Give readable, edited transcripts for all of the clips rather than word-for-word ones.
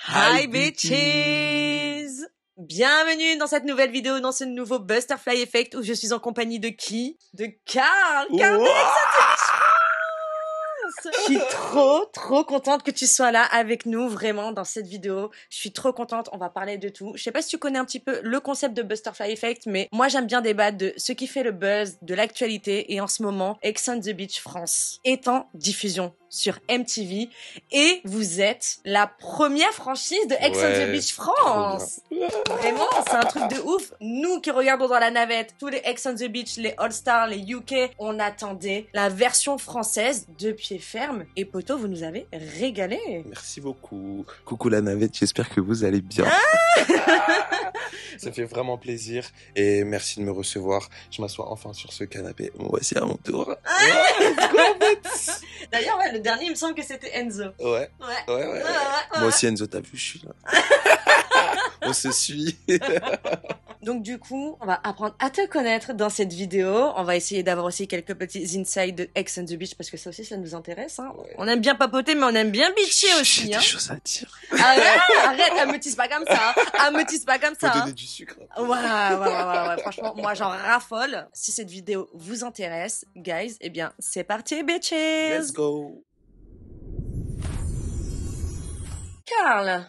Hi bitches! Bienvenue dans cette nouvelle vidéo, dans ce nouveau Butterfly Effect où je suis en compagnie de qui? De Carl! Carl de je suis trop contente que tu sois là avec nous, vraiment, dans cette vidéo. Je suis trop contente, on va parler de tout. Je sais pas si tu connais un petit peu le concept de Butterfly Effect, mais moi j'aime bien débattre de ce qui fait le buzz, de l'actualité, et en ce moment, Ex on the Beach France est en diffusion sur MTV, et vous êtes la première franchise de Ex on the Beach France. Vraiment, c'est un truc de ouf. Nous qui regardons dans la navette tous les Ex on the Beach, les All-Stars, les UK, on attendait la version française de pied ferme. Et poto, vous nous avez régalé. Merci beaucoup. Coucou la navette, j'espère que vous allez bien. Ça fait vraiment plaisir et merci de me recevoir. Je m'assois enfin sur ce canapé. Voici à mon tour. D'ailleurs, ouais, le dernier, il me semble que c'était Enzo. Ouais. Moi aussi, Enzo, t'as vu, je suis là. On se suit. Donc du coup, on va apprendre à te connaître dans cette vidéo. On va essayer d'avoir aussi quelques petits insights de Ex on the Beach parce que ça aussi, ça nous intéresse. Hein. Ouais. On aime bien papoter, mais on aime bien bitcher aussi. J'ai des choses à dire. Arrête, me tisse pas comme ça. Me tisse pas comme ça. Faut donner du sucre. Ouais. Franchement, moi, j'en raffole. Si cette vidéo vous intéresse, guys, eh bien, c'est parti, bitches. Let's go. Carl.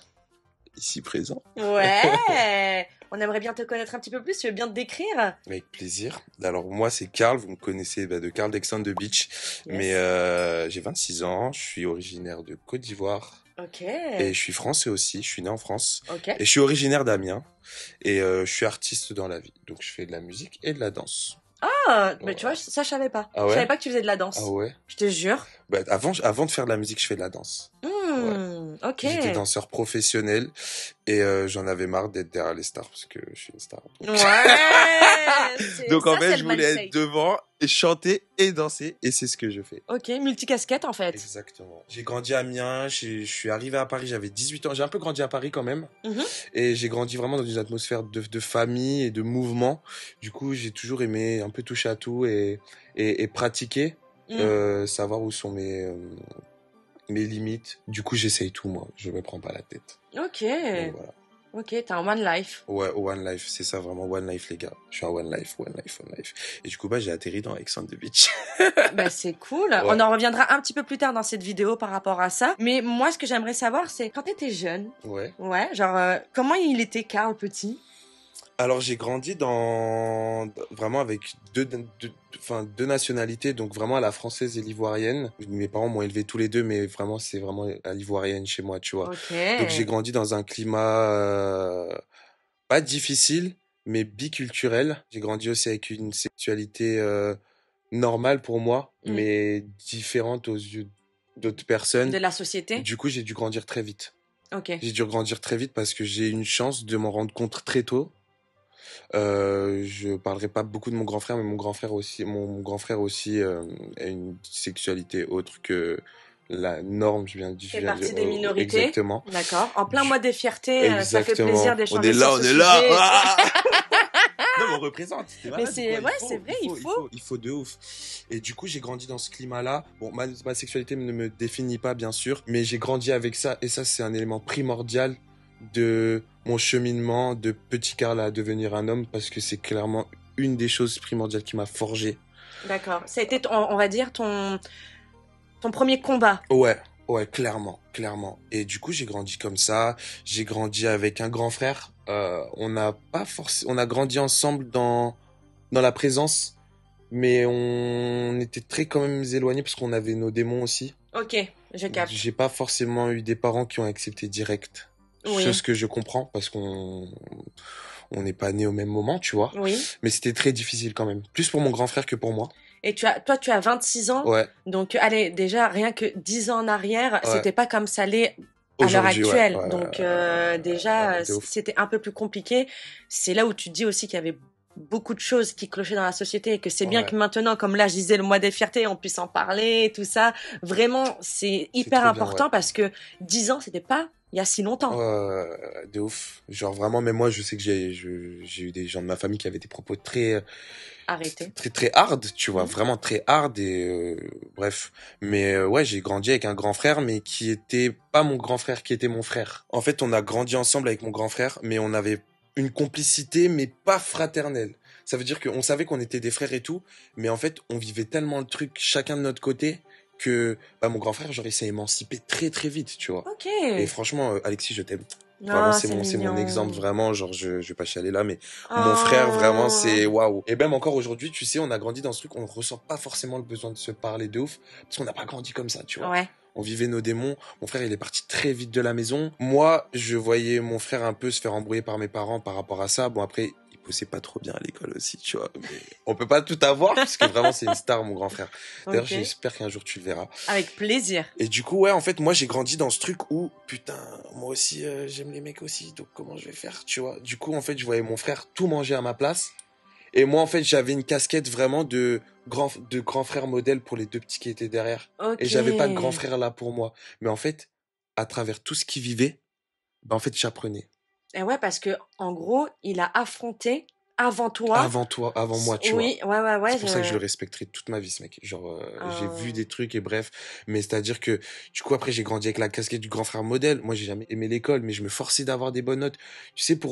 Ici présent. Ouais. On aimerait bien te connaître un petit peu plus, tu veux bien te décrire? Avec plaisir. Alors moi c'est Carl, vous me connaissez de Carl d'Ex on the Beach, yes. Mais j'ai 26 ans, je suis originaire de Côte d'Ivoire. Ok. Et je suis français aussi, je suis né en France. Ok. Et je suis originaire d'Amiens. Et je suis artiste dans la vie, donc je fais de la musique et de la danse. Ah, mais tu vois, ça je savais pas. Ah ouais? Je savais pas que tu faisais de la danse. Ah ouais? Je te jure. Bah, avant de faire de la musique, je fais de la danse. Ok. J'étais danseur professionnel et j'en avais marre d'être derrière les stars parce que je suis une star. Ouais. Donc en fait, je voulais être devant et chanter et danser et c'est ce que je fais. Ok, multicasquette en fait. Exactement. J'ai grandi à Amiens, je suis arrivé à Paris, j'avais 18 ans. J'ai un peu grandi à Paris quand même. Et j'ai grandi vraiment dans une atmosphère de famille et de mouvement. Du coup, j'ai toujours aimé un peu toucher à tout et pratiquer, savoir où sont mes limites. Du coup, j'essaye tout, moi. Je me prends pas la tête. Ok. Donc, voilà. Ok, t'as un one life. Ouais, one life, c'est ça, vraiment one life, les gars. Je suis un one life. Et du coup, j'ai atterri dans Ex on the Beach. Bah, c'est cool. Ouais. On en reviendra un petit peu plus tard dans cette vidéo par rapport à ça. Mais moi, ce que j'aimerais savoir, c'est quand t'étais jeune. Ouais. Ouais, genre, comment il était, Carl, petit? Alors j'ai grandi vraiment avec deux nationalités, donc vraiment à la française et l'ivoirienne. Mes parents m'ont élevé tous les deux, mais vraiment c'est vraiment à l'ivoirienne chez moi, tu vois. Okay. Donc j'ai grandi dans un climat pas difficile, mais biculturel. J'ai grandi aussi avec une sexualité normale pour moi, mais différente aux yeux d'autres personnes. De la société. Du coup j'ai dû grandir très vite. Ok. J'ai dû grandir très vite parce que j'ai eu une chance de m'en rendre compte très tôt. Je parlerai pas beaucoup de mon grand frère, mais mon grand frère aussi a une sexualité autre que la norme. Je viens de fait partie des minorités. Exactement. D'accord. En plein mois des fiertés, ça fait plaisir d'échanger. On est là. Non, mais on représente. Mais c'est vrai, il faut de ouf. Et du coup, j'ai grandi dans ce climat-là. Bon, ma sexualité ne me définit pas, bien sûr, mais j'ai grandi avec ça, et ça, c'est un élément primordial de mon cheminement de petit Carl à devenir un homme, parce que c'est clairement une des choses primordiales qui m'a forgé. D'accord. Ça a été, on va dire, ton premier combat. Ouais, clairement. Et du coup, j'ai grandi comme ça. J'ai grandi avec un grand frère. On a grandi ensemble dans la présence, mais on était très quand même éloignés parce qu'on avait nos démons aussi. Ok, je capte. J'ai pas forcément eu des parents qui ont accepté direct. Oui. Chose que je comprends parce qu'on n'est pas nés au même moment, tu vois. Oui. Mais c'était très difficile quand même. Plus pour mon grand frère que pour moi. Et tu as 26 ans. Ouais. Donc, allez, déjà, rien que 10 ans en arrière, ouais. C'était pas comme ça l'est à l'heure actuelle. Ouais, donc, déjà, c'était un peu plus compliqué. C'est là où tu te dis aussi qu'il y avait beaucoup de choses qui clochaient dans la société et que c'est bien que maintenant, comme là, je disais le mois des fiertés, on puisse en parler, tout ça. Vraiment, c'est hyper important parce que 10 ans, c'était pas il y a si longtemps. De ouf. Genre vraiment, même moi, je sais que j'ai eu des gens de ma famille qui avaient des propos très arrêté. Très très hard, tu vois, vraiment très hard et bref. Mais ouais, j'ai grandi avec un grand frère, mais qui était pas mon grand frère, qui était mon frère. En fait, on a grandi ensemble avec mon grand frère, mais on avait une complicité, mais pas fraternelle. Ça veut dire qu'on savait qu'on était des frères et tout, mais en fait, on vivait tellement le truc chacun de notre côté que bah, mon grand frère, genre, il s'est émancipé très très vite, tu vois. Ok. Et franchement, Alexis, je t'aime. Vraiment, Ah, c'est mon exemple, mignon. vraiment, genre, je vais pas chialer là, mais mon frère, vraiment, Oh. c'est waouh. Et même encore aujourd'hui, tu sais, on a grandi dans ce truc, on ressent pas forcément le besoin de se parler de ouf, parce qu'on n'a pas grandi comme ça, tu vois. Ouais. On vivait nos démons. Mon frère, il est parti très vite de la maison. Moi, je voyais mon frère un peu se faire embrouiller par mes parents par rapport à ça. Bon, après, il bossait pas trop bien à l'école aussi, tu vois. Mais on peut pas tout avoir, parce que vraiment, c'est une star, mon grand frère. D'ailleurs, Ok. j'espère qu'un jour tu le verras. Avec plaisir. Et du coup, ouais, en fait, moi, j'ai grandi dans ce truc où, putain, moi aussi, j'aime les mecs aussi, donc comment je vais faire, tu vois. Du coup, en fait, je voyais mon frère tout manger à ma place. Et moi, en fait, j'avais une casquette vraiment de grand frère modèle pour les deux petits qui étaient derrière. Et Ok. j'avais pas de grand frère là pour moi. Mais en fait, à travers tout ce qu'il vivait, bah, en fait, j'apprenais. Et ouais, parce que en gros, il a affronté avant toi. Avant toi, avant moi, tu vois. Oui, ouais, C'est pour ça que je le respecterai toute ma vie, ce mec. Genre, j'ai vu des trucs et bref. Mais c'est-à-dire que, du coup, après, j'ai grandi avec la casquette du grand frère modèle. Moi, j'ai jamais aimé l'école, mais je me forçais d'avoir des bonnes notes. Tu sais, tu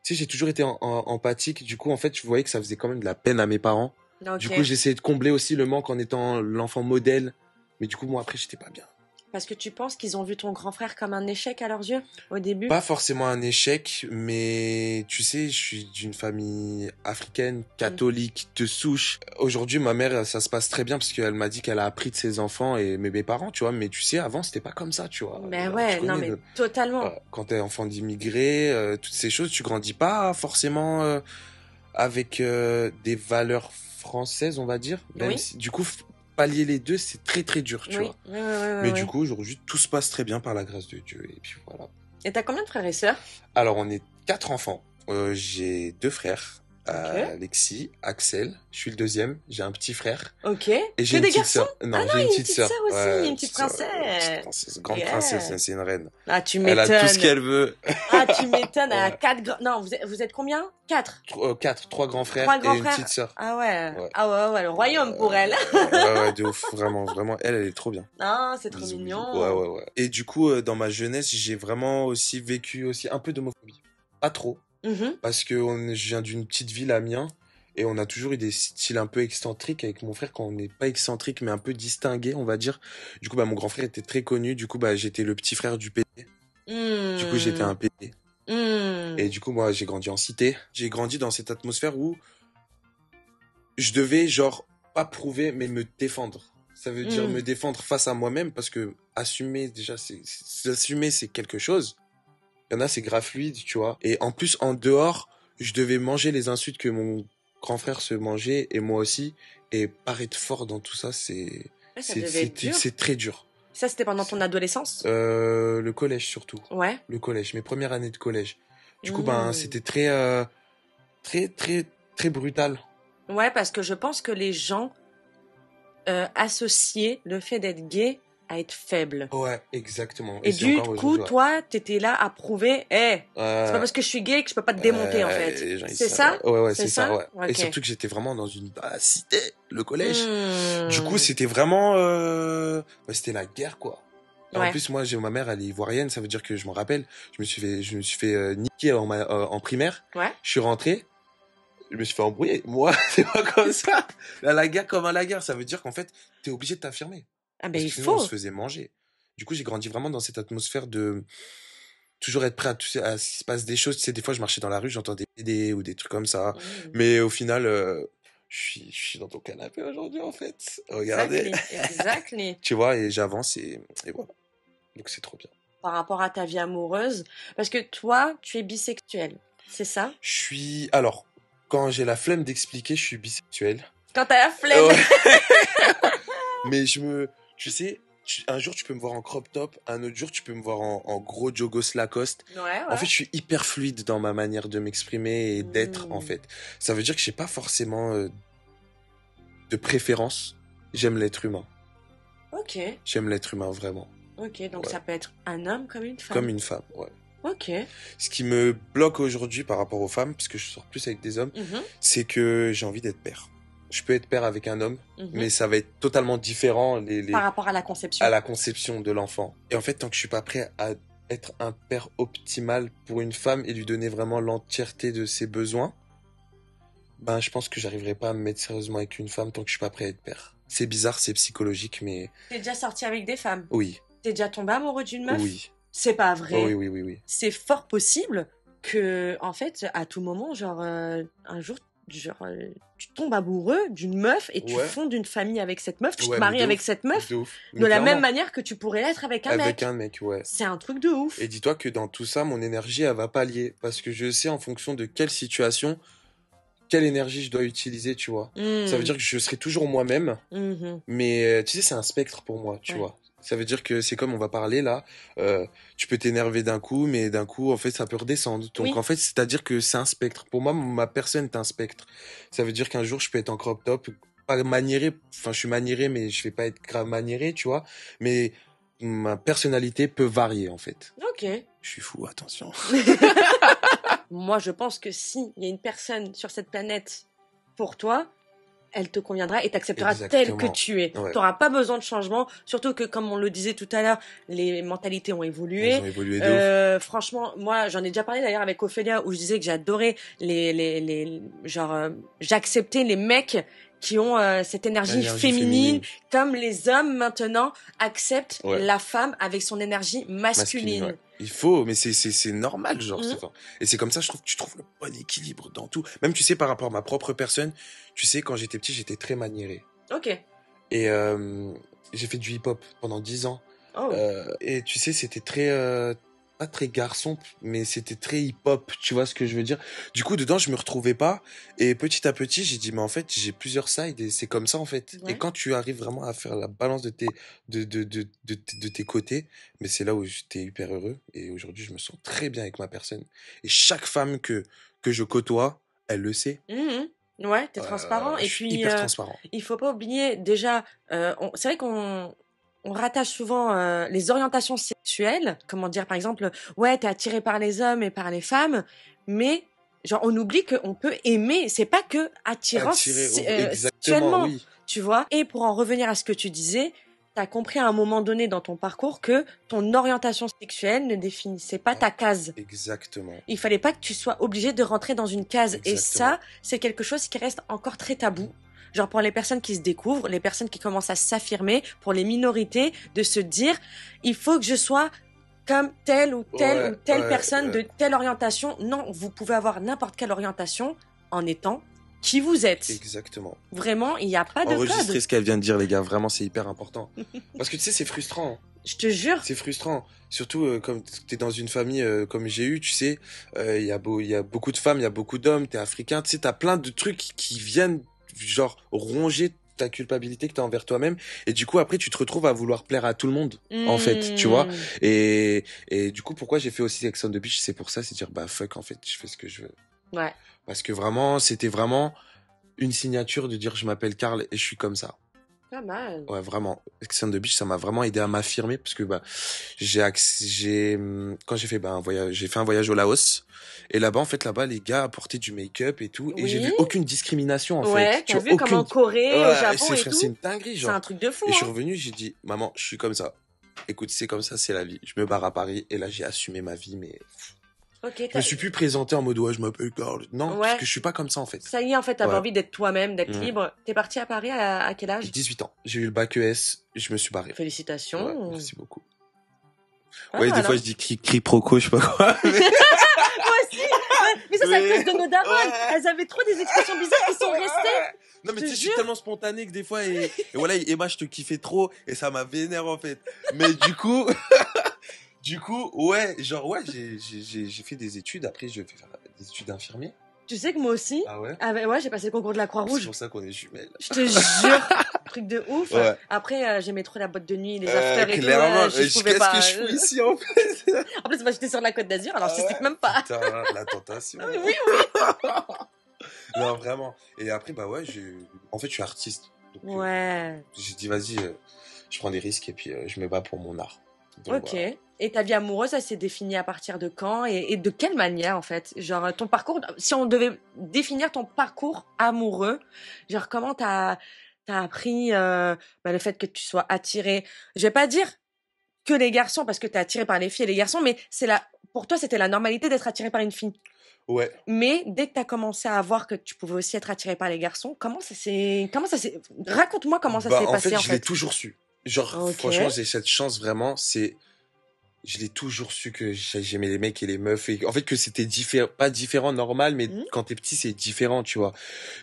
sais, j'ai toujours été empathique. Du coup, en fait, je voyais que ça faisait quand même de la peine à mes parents. Du coup, Ok. j'essayais de combler aussi le manque en étant l'enfant modèle. Mais du coup, moi, après, j'étais pas bien. Parce que tu penses qu'ils ont vu ton grand frère comme un échec à leurs yeux au début? Pas forcément un échec, mais tu sais, je suis d'une famille africaine, catholique, de souche. Aujourd'hui, ma mère, ça se passe très bien parce qu'elle m'a dit qu'elle a appris de ses enfants et mes parents, tu vois. Mais tu sais, avant, c'était pas comme ça, tu vois. Ben Genre, tu ouais, non connais mais totalement. quand t'es enfant d'immigré, toutes ces choses, tu grandis pas forcément avec des valeurs françaises, on va dire. Même Oui, si, du coup, pallier les deux, c'est très très dur, tu oui, vois. oui, Mais du oui. coup, aujourd'hui, tout se passe très bien par la grâce de Dieu. Et puis voilà. Et t'as combien de frères et sœurs? Alors, on est 4 enfants. J'ai 2 frères, Ok. Alexis, Axel. Je suis le deuxième. J'ai un petit frère. Ok. Et j'ai Que une des petite garçons? sœur. Ah Non, non, j'ai il une y a une petite petite sœur. sœur aussi, Ouais, une petite petite princesse. princesse. Grande princesse, Yeah. c'est une reine. Ah, tu Elle a tout ce m'étonnes. qu'elle veut. Ah, tu m'étonnes. Elle a Ouais. quatre. Non, vous êtes combien? Quatre. 3 grands frères Trois et grands une petite frères. sœur. Ah ouais. Ouais. Ah ouais, ouais, le royaume pour elle. Ouais, de ouf. Vraiment, vraiment. Elle est trop bien. Ah, c'est trop Bisous, bisous. Ouais, mignon. ouais, ouais. Et du coup, dans ma jeunesse, j'ai vraiment aussi vécu aussi un peu d'homophobie. Pas trop. Mhm. Parce que je viens d'une petite ville, Amiens, et on a toujours eu des styles un peu excentriques avec mon frère, quand on n'est pas excentrique, mais un peu distingué, on va dire. Du coup, bah, mon grand frère était très connu, du coup, bah, j'étais le petit frère du PD. Du coup, j'étais Hmm. un PD. Et Hmm. du coup, moi, j'ai grandi en cité. J'ai grandi dans cette atmosphère où je devais, genre, pas prouver, mais me défendre. Ça veut dire Hmm. me défendre face à moi-même, parce que assumer, déjà, assumer, c'est quelque chose. Il y en a, c'est grave fluide, tu vois. Et en plus, en dehors, je devais manger les insultes que mon grand frère se mangeait, et moi aussi. Et paraître fort dans tout ça, Ouais, ça devait être dur. c'est très dur. Ça, c'était pendant ton adolescence? Le collège, surtout. Ouais. Le collège, mes premières années de collège. Du coup, ben, Hmm. c'était très, très, très brutal. Ouais, parce que je pense que les gens associaient le fait d'être gay à être faible. Ouais, exactement. Et Et c'est du encore coup, aujourd'hui, ouais. toi, t'étais là à prouver, c'est pas parce que je suis gay que je peux pas te démonter, en fait. Les gens, ils C'est savent, ça? ouais, ouais, C'est c'est ça, ouais. Et Ok. surtout que j'étais vraiment dans la cité, le collège. Du coup, Hmm. c'était vraiment, c'était la guerre, quoi. Et en Ouais. plus, moi, ma mère, elle est ivoirienne, ça veut dire que je m'en rappelle. Je me suis fait niquer en primaire. Ouais. Je suis rentré, je me suis fait embrouiller. Moi, c'est pas comme ça. Là, la guerre comme à la guerre, ça veut dire qu'en fait, t'es obligé de t'affirmer. Ah ben, Parce il que sinon, on se faut. faisait manger. Du coup, j'ai grandi vraiment dans cette atmosphère de toujours être prêt à ce qu'il se passe des choses. Tu sais, des fois, je marchais dans la rue, j'entendais des BD ou des trucs comme ça. Hmm. Mais au final, je suis dans ton canapé aujourd'hui, en fait. Regardez. Exactly. Exactly. Tu vois, et j'avance et voilà. Donc, c'est trop bien. Par rapport à ta vie amoureuse. Parce que toi, tu es bisexuel. C'est ça? Alors, quand j'ai la flemme d'expliquer, je suis bisexuel. Quand t'as la flemme. Ouais. Mais tu sais, un jour tu peux me voir en crop top, un autre jour tu peux me voir en gros jogos Lacoste. Ouais, En fait, je suis hyper fluide dans ma manière de m'exprimer et d'être, en fait. Ça veut dire que j'ai pas forcément de préférence. J'aime l'être humain. Ok. J'aime l'être humain, vraiment. Ok, donc Ouais. ça peut être un homme comme une femme. Comme une femme, ouais. Ok. Ce qui me bloque aujourd'hui par rapport aux femmes, parce que je sors plus avec des hommes, c'est que j'ai envie d'être père. Je peux être père avec un homme, mais ça va être totalement différent par rapport à la conception. À la conception de l'enfant. Et en fait, tant que je suis pas prêt à être un père optimal pour une femme et lui donner vraiment l'entièreté de ses besoins, ben je pense que j'arriverai pas à me mettre sérieusement avec une femme tant que je suis pas prêt à être père. C'est bizarre, c'est psychologique, mais... T'es déjà sorti avec des femmes? Oui. T'es déjà tombé amoureux d'une meuf? Oui. C'est pas vrai? Oh, oui. C'est fort possible que, en fait, à tout moment, genre, un jour, genre, tu tombes amoureux d'une meuf et tu fondes une famille avec cette meuf, tu te maries avec cette meuf de la même manière que tu pourrais l'être avec un mec. Avec un mec, ouais. C'est un truc de ouf. Et dis-toi que dans tout ça, mon énergie, elle va pallier. Parce que je sais en fonction de quelle situation, quelle énergie je dois utiliser, tu vois. Ça veut dire que je serai toujours moi-même, mais tu sais, c'est un spectre pour moi, tu vois. Ça veut dire que c'est comme on va parler là, tu peux t'énerver d'un coup, mais d'un coup, en fait, ça peut redescendre. Donc, en fait, c'est-à-dire que c'est un spectre. Pour moi, ma personne est un spectre. Ça veut dire qu'un jour, je peux être en crop top, pas maniéré, enfin, je suis maniéré, mais je vais pas être grave maniéré, tu vois. Mais ma personnalité peut varier, en fait. Ok. Je suis fou, attention. Moi, je pense que si il y a une personne sur cette planète pour toi, elle te conviendra et t'acceptera tel que tu es. Ouais. T'auras pas besoin de changement, surtout que comme on le disait tout à l'heure, les mentalités ont évolué. Elles ont évolué de ouf. Franchement, moi, j'en ai déjà parlé d'ailleurs avec Ophélia où je disais que j'adorais j'acceptais les mecs qui ont cette énergie féminine, comme les hommes maintenant acceptent la femme avec son énergie masculine. Ouais. Il faut, mais c'est normal, genre. Et c'est comme ça, je trouve que tu trouves le bon équilibre dans tout. Même, tu sais, par rapport à ma propre personne, tu sais, quand j'étais petit, j'étais très maniéré. Ok. Et j'ai fait du hip-hop pendant 10 ans. Oh. Et tu sais, c'était très... pas très garçon, mais c'était très hip-hop, tu vois ce que je veux dire. Du coup, dedans, je me retrouvais pas. Et petit à petit, j'ai dit, mais en fait, j'ai plusieurs sides et c'est comme ça, en fait. Ouais. Et quand tu arrives vraiment à faire la balance de tes côtés, mais c'est là où j'étais hyper heureux. Et aujourd'hui, je me sens très bien avec ma personne. Et chaque femme que je côtoie, elle le sait. Ouais, t'es transparent. Et puis, hyper transparent. Il faut pas oublier, déjà, c'est vrai qu'on rattache souvent les orientations sexuelles, comment dire, par exemple, ouais, t'es attiré par les hommes et par les femmes, mais genre on oublie qu'on peut aimer, c'est pas que attirant sexuellement, oui. Tu vois. Et pour en revenir à ce que tu disais, t'as compris à un moment donné dans ton parcours que ton orientation sexuelle ne définissait pas ta case. Exactement. Il fallait pas que tu sois obligé de rentrer dans une case. Exactement. Et ça, c'est quelque chose qui reste encore très tabou. Genre pour les personnes qui se découvrent, les personnes qui commencent à s'affirmer, pour les minorités, de se dire, il faut que je sois comme telle ou telle personne de telle orientation. Non, vous pouvez avoir n'importe quelle orientation en étant qui vous êtes. Exactement. Vraiment, il n'y a pas de code. Enregistrez ce qu'elle vient de dire, les gars. Vraiment, c'est hyper important. Parce que tu sais, c'est frustrant. Je te jure. C'est frustrant. Surtout comme t'es dans une famille comme j'ai eu, tu sais, il y a beaucoup de femmes, il y a beaucoup d'hommes, t'es africain, tu sais, t'as plein de trucs qui viennent genre ronger ta culpabilité que t'as envers toi-même, et du coup après tu te retrouves à vouloir plaire à tout le monde en fait, tu vois. Et du coup pourquoi j'ai fait aussi Ex on the Beach, c'est pour ça, c'est dire bah fuck, en fait je fais ce que je veux. Ouais. Parce que vraiment c'était vraiment une signature de dire je m'appelle Karl et je suis comme ça. Pas mal. Ouais, vraiment. Ex on the Beach, ça m'a vraiment aidé à m'affirmer parce que bah quand j'ai fait un voyage au Laos, et là-bas en fait les gars apportaient du make-up et tout, et j'ai vu aucune discrimination en fait. Tu as vu comme en Corée, au Japon et tout. C'est une dinguerie, genre. C'est un truc de fou. Et je suis revenu, j'ai dit maman, je suis comme ça. Écoute, c'est comme ça, c'est la vie. Je me barre à Paris et là j'ai assumé ma vie, mais je me suis plus présenté en mode ouais je m'appelle Karl. Non, parce que je suis pas comme ça en fait. Ça y est, en fait, t'avais envie d'être toi-même, d'être libre. T'es parti à Paris à quel âge? 18 ans. J'ai eu le bac ES, je me suis barré. Félicitations. Ouais, merci beaucoup. Ouais, des fois je dis cri proco, je sais pas quoi. Moi aussi. Mais ça, c'est à cause de nos darons. Elles avaient trop des expressions bizarres qui sont restées. Non, mais tu sais, je suis tellement spontané que des fois, et voilà, Emma, je te kiffais trop, et ça m'a vénère, en fait. Mais du coup, ouais, genre, ouais, j'ai fait des études. Après, je vais faire des études d'infirmier. Tu sais que moi aussi. Ah ouais? Ouais, j'ai passé le concours de la Croix-Rouge. C'est pour ça qu'on est jumelles. Je te jure. Truc de ouf. Ouais. Après, j'aimais trop la boîte de nuit, les afters et clairement, tout. Qu'est-ce que je fous ici, en fait? En plus, moi, j'étais sur la Côte d'Azur, alors je t'explique même pas. Putain, la tentation. Oui. Non, vraiment. Et après, bah ouais, en fait, je suis artiste. Donc, ouais. J'ai dit, vas-y, je prends des risques et puis je me bats pour mon art. Donc, Ok. voilà. Et ta vie amoureuse, ça s'est définie à partir de quand et de quelle manière en fait? Genre ton parcours, si on devait définir ton parcours amoureux, genre comment t'as appris le fait que tu sois attiré. Je vais pas dire que les garçons parce que t'es attiré par les filles et les garçons, mais pour toi c'était la normalité d'être attiré par une fille. Ouais. Mais dès que t'as commencé à voir que tu pouvais aussi être attiré par les garçons, raconte-moi comment ça Bah, s'est en fait, passé en je l'ai fait. toujours su. Genre, Ok. franchement, j'ai cette chance vraiment, je l'ai toujours su que j'aimais les mecs et les meufs et en fait que c'était différent, pas différent, normal, mais Hmm. quand t'es petit, c'est différent, tu vois.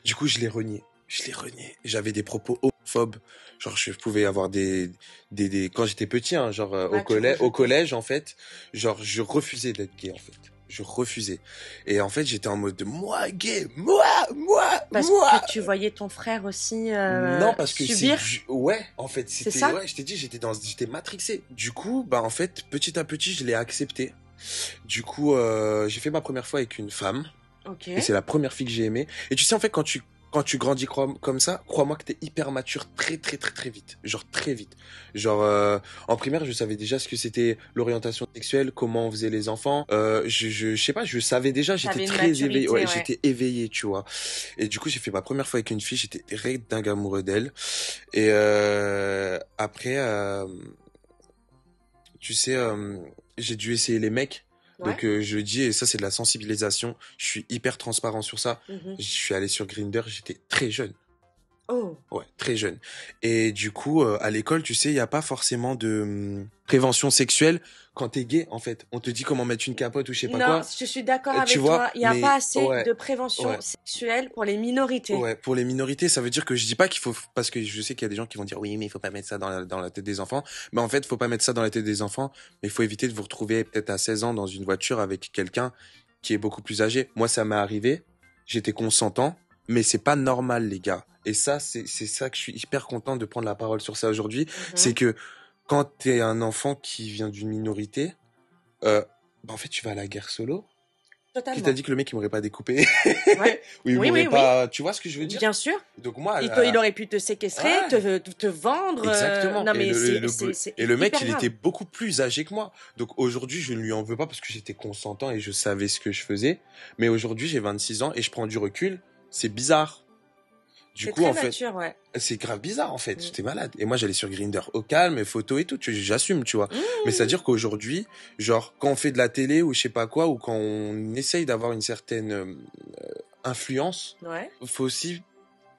Du coup, je l'ai renié. Je l'ai renié. J'avais des propos homophobes. Genre, je pouvais avoir quand j'étais petit, hein, genre, Ouais, tu au rejetais. collège, en fait, genre, je refusais d'être gay, en fait. Je refusais. Et en fait, j'étais en mode de moi, gay, Parce que moi. tu voyais ton frère aussi Non, parce que subir, ouais, en fait, c'est c'était, ça? ouais, je t'ai dit, j'étais matrixé. Du coup, bah, en fait, petit à petit, je l'ai accepté. Du coup, j'ai fait ma première fois avec une femme. Ok. Et c'est la première fille que j'ai aimée. Et tu sais, en fait, quand tu grandis comme ça, crois-moi que t'es hyper mature très, très, très, très vite. Genre, très vite. Genre, en primaire, je savais déjà ce que c'était l'orientation sexuelle, comment on faisait les enfants. Je sais pas, je savais déjà, j'étais T'avais une très éveillé. Ouais, maturité, ouais. j'étais éveillé, tu vois. Et du coup, j'ai fait ma première fois avec une fille, j'étais direct dingue amoureux d'elle. Et après, tu sais, j'ai dû essayer les mecs. Ouais. Donc je le dis, et ça c'est de la sensibilisation, je suis hyper transparent sur ça. Mhm. Je suis allé sur Grindr, j'étais très jeune. Oh. Ouais, très jeune. Et du coup, à l'école, tu sais, il n'y a pas forcément de prévention sexuelle quand t'es gay, en fait. On te dit comment mettre une capote ou je sais pas Non, quoi. je suis d'accord Tu avec vois, toi. Il n'y a pas mais assez ouais, de prévention ouais. sexuelle pour les minorités. Ouais, pour les minorités, ça veut dire que je dis pas qu'il faut, parce que je sais qu'il y a des gens qui vont dire oui, mais il faut pas mettre ça dans la tête des enfants. Mais en fait, faut pas mettre ça dans la tête des enfants, mais il faut éviter de vous retrouver peut-être à 16 ans dans une voiture avec quelqu'un qui est beaucoup plus âgé. Moi, ça m'est arrivé, j'étais consentant, mais c'est pas normal, les gars. Et ça, c'est ça que je suis hyper content de prendre la parole sur ça aujourd'hui. C'est Mhm. que quand t'es un enfant qui vient d'une minorité, euh, bah en fait, tu vas à la guerre solo. Qui t'a Totalement. dit que le mec il m'aurait pas découpé Ouais. ou il Oui, m'aurait oui, oui. pas, tu vois ce que je veux dire? Bien sûr. Donc moi, Il aurait pu te séquestrer, ouais, te vendre. exactement. Non, mais c'est Et le mec, hyper il était grave. beaucoup plus âgé que moi. Donc aujourd'hui, je ne lui en veux pas parce que j'étais consentant et je savais ce que je faisais. Mais aujourd'hui, j'ai 26 ans et je prends du recul. C'est bizarre. Du C'est coup, très en fait, mature, ouais. c'est grave bizarre, en fait. Mm. J'étais malade. Et moi, j'allais sur Grindr au calme, photos et tout. J'assume, tu vois. Mais Mm. c'est-à-dire qu'aujourd'hui, genre, quand on fait de la télé ou je sais pas quoi, ou quand on essaye d'avoir une certaine influence, Ouais, faut aussi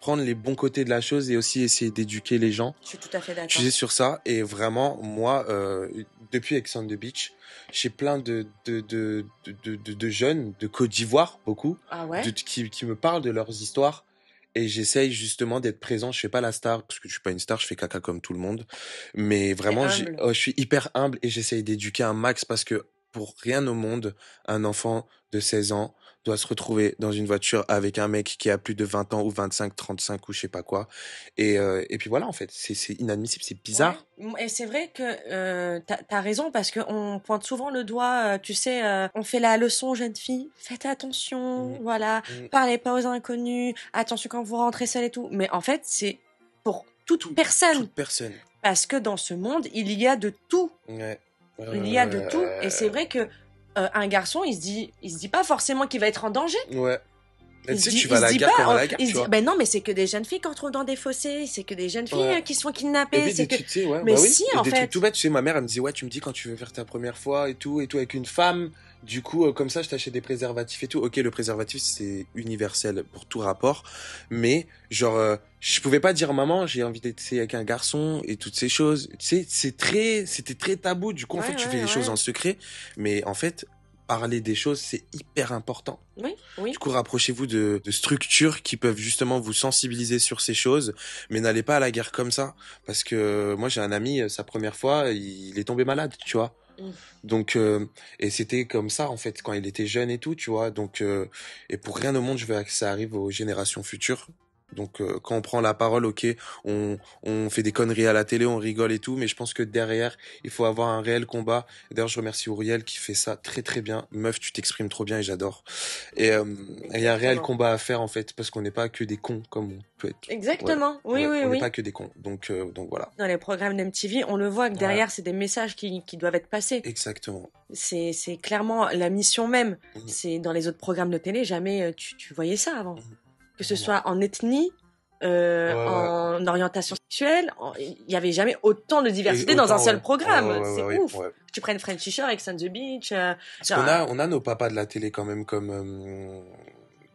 prendre les bons côtés de la chose et aussi essayer d'éduquer les gens. je suis tout à fait Je d'accord. suis sur ça et vraiment, moi, depuis Ex on the Beach, j'ai plein de jeunes de Côte d'Ivoire, beaucoup, Ah ouais? qui me parlent de leurs histoires et j'essaye justement d'être présent. Je fais pas la star parce que je suis pas une star, je fais caca comme tout le monde, mais T'es vraiment, humble. je suis hyper humble et j'essaye d'éduquer un max parce que pour rien au monde, un enfant de 16 ans doit se retrouver dans une voiture avec un mec qui a plus de 20 ans ou 25, 35 ou je sais pas quoi. Et puis voilà, en fait, c'est inadmissible, c'est Ouais, bizarre. et c'est vrai que t'as raison parce que on pointe souvent le doigt, tu sais, on fait la leçon jeune fille, faites attention, Mm, voilà, mm. parlez pas aux inconnus, attention quand vous rentrez seul et tout. Mais en fait, c'est pour toute Tout, personne toute personne. parce que dans ce monde, il y a de tout, Ouais. il y a de tout. Et c'est vrai que un garçon, il se dit pas forcément qu'il va être en danger. Ouais. Mais Il tu se sais, dit, tu vas il à se la dit gare comme à pas, la gare, il tu se dit, vois. ben non, mais c'est que des jeunes filles qui entrent dans des fossés, c'est que des jeunes filles Ouais. qui se font Et kidnapper, puis c'est que, tu sais, ouais, mais bah oui. si, Et en des trucs tout fait. bêtes, tu sais, ma mère, elle me disait, ouais, tu me dis quand tu veux faire ta première fois et tout avec une femme. Du coup, comme ça, je t'achète des préservatifs et tout. Ok, le préservatif, c'est universel pour tout rapport. Mais, genre, je pouvais pas dire, maman, j'ai envie d'être avec un garçon et toutes ces choses. Tu sais, c'était très tabou. Du coup, en fait, Ouais, tu fais ouais, les choses en ouais. secret. Mais en fait, parler des choses, c'est hyper important. Oui, Du oui. coup, rapprochez-vous de structures qui peuvent justement vous sensibiliser sur ces choses, mais n'allez pas à la guerre comme ça. Parce que moi, j'ai un ami, sa première fois, il est tombé malade, tu vois. Mm. Donc, et c'était comme ça, en fait, quand il était jeune et tout, tu vois. Donc, et pour rien au monde, je veux que ça arrive aux générations futures. Donc quand on prend la parole, ok, on fait des conneries à la télé, on rigole et tout, mais je pense que derrière, il faut avoir un réel combat. D'ailleurs, je remercie Auriel qui fait ça très très bien. Meuf, tu t'exprimes trop bien et j'adore. Et il y a un réel combat à faire en fait, parce qu'on n'est pas que des cons comme on peut être. Exactement, oui. On n'est pas que des cons, donc voilà. Dans les programmes d'MTV, on le voit que derrière, c'est des messages qui doivent être passés. Exactement. C'est clairement la mission même. C'est dans les autres programmes de télé, jamais tu voyais ça avant. Que ce soit en ethnie, en orientation sexuelle, il y avait jamais autant de diversité dans un seul programme. C'est ouf. Tu prennes Frenchy Shore, Ex on the Beach. Parce qu'on a nos papas de la télé quand même comme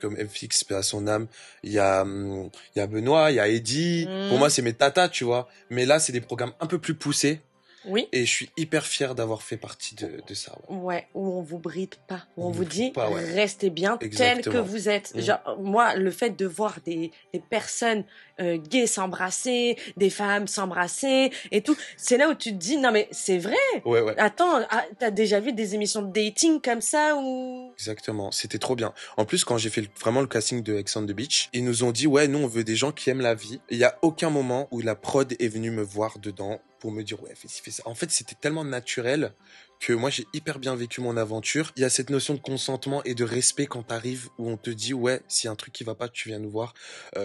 FX, paix à son âme. Il y a Benoît, il y a Eddie. Pour moi, c'est mes tatas, tu vois. Mais là, c'est des programmes un peu plus poussés. Oui. Et je suis hyper fier d'avoir fait partie de ça. Ouais, où on vous bride pas, où on vous dit restez bien tel que vous êtes. Genre, moi, le fait de voir des personnes gays s'embrasser, des femmes s'embrasser et tout, c'est là où tu te dis non mais c'est vrai. Ouais. Attends, t'as déjà vu des émissions de dating comme ça ou... Exactement, c'était trop bien. En plus, quand j'ai fait vraiment le casting de Ex on the Beach, ils nous ont dit ouais, nous on veut des gens qui aiment la vie. Il y a aucun moment où la prod est venue me voir dedans pour me dire ouais, fais ça. En fait, c'était tellement naturel que moi j'ai hyper bien vécu mon aventure. Il y a cette notion de consentement et de respect quand t'arrives où on te dit ouais, s'il y a un truc qui va pas, tu viens nous voir.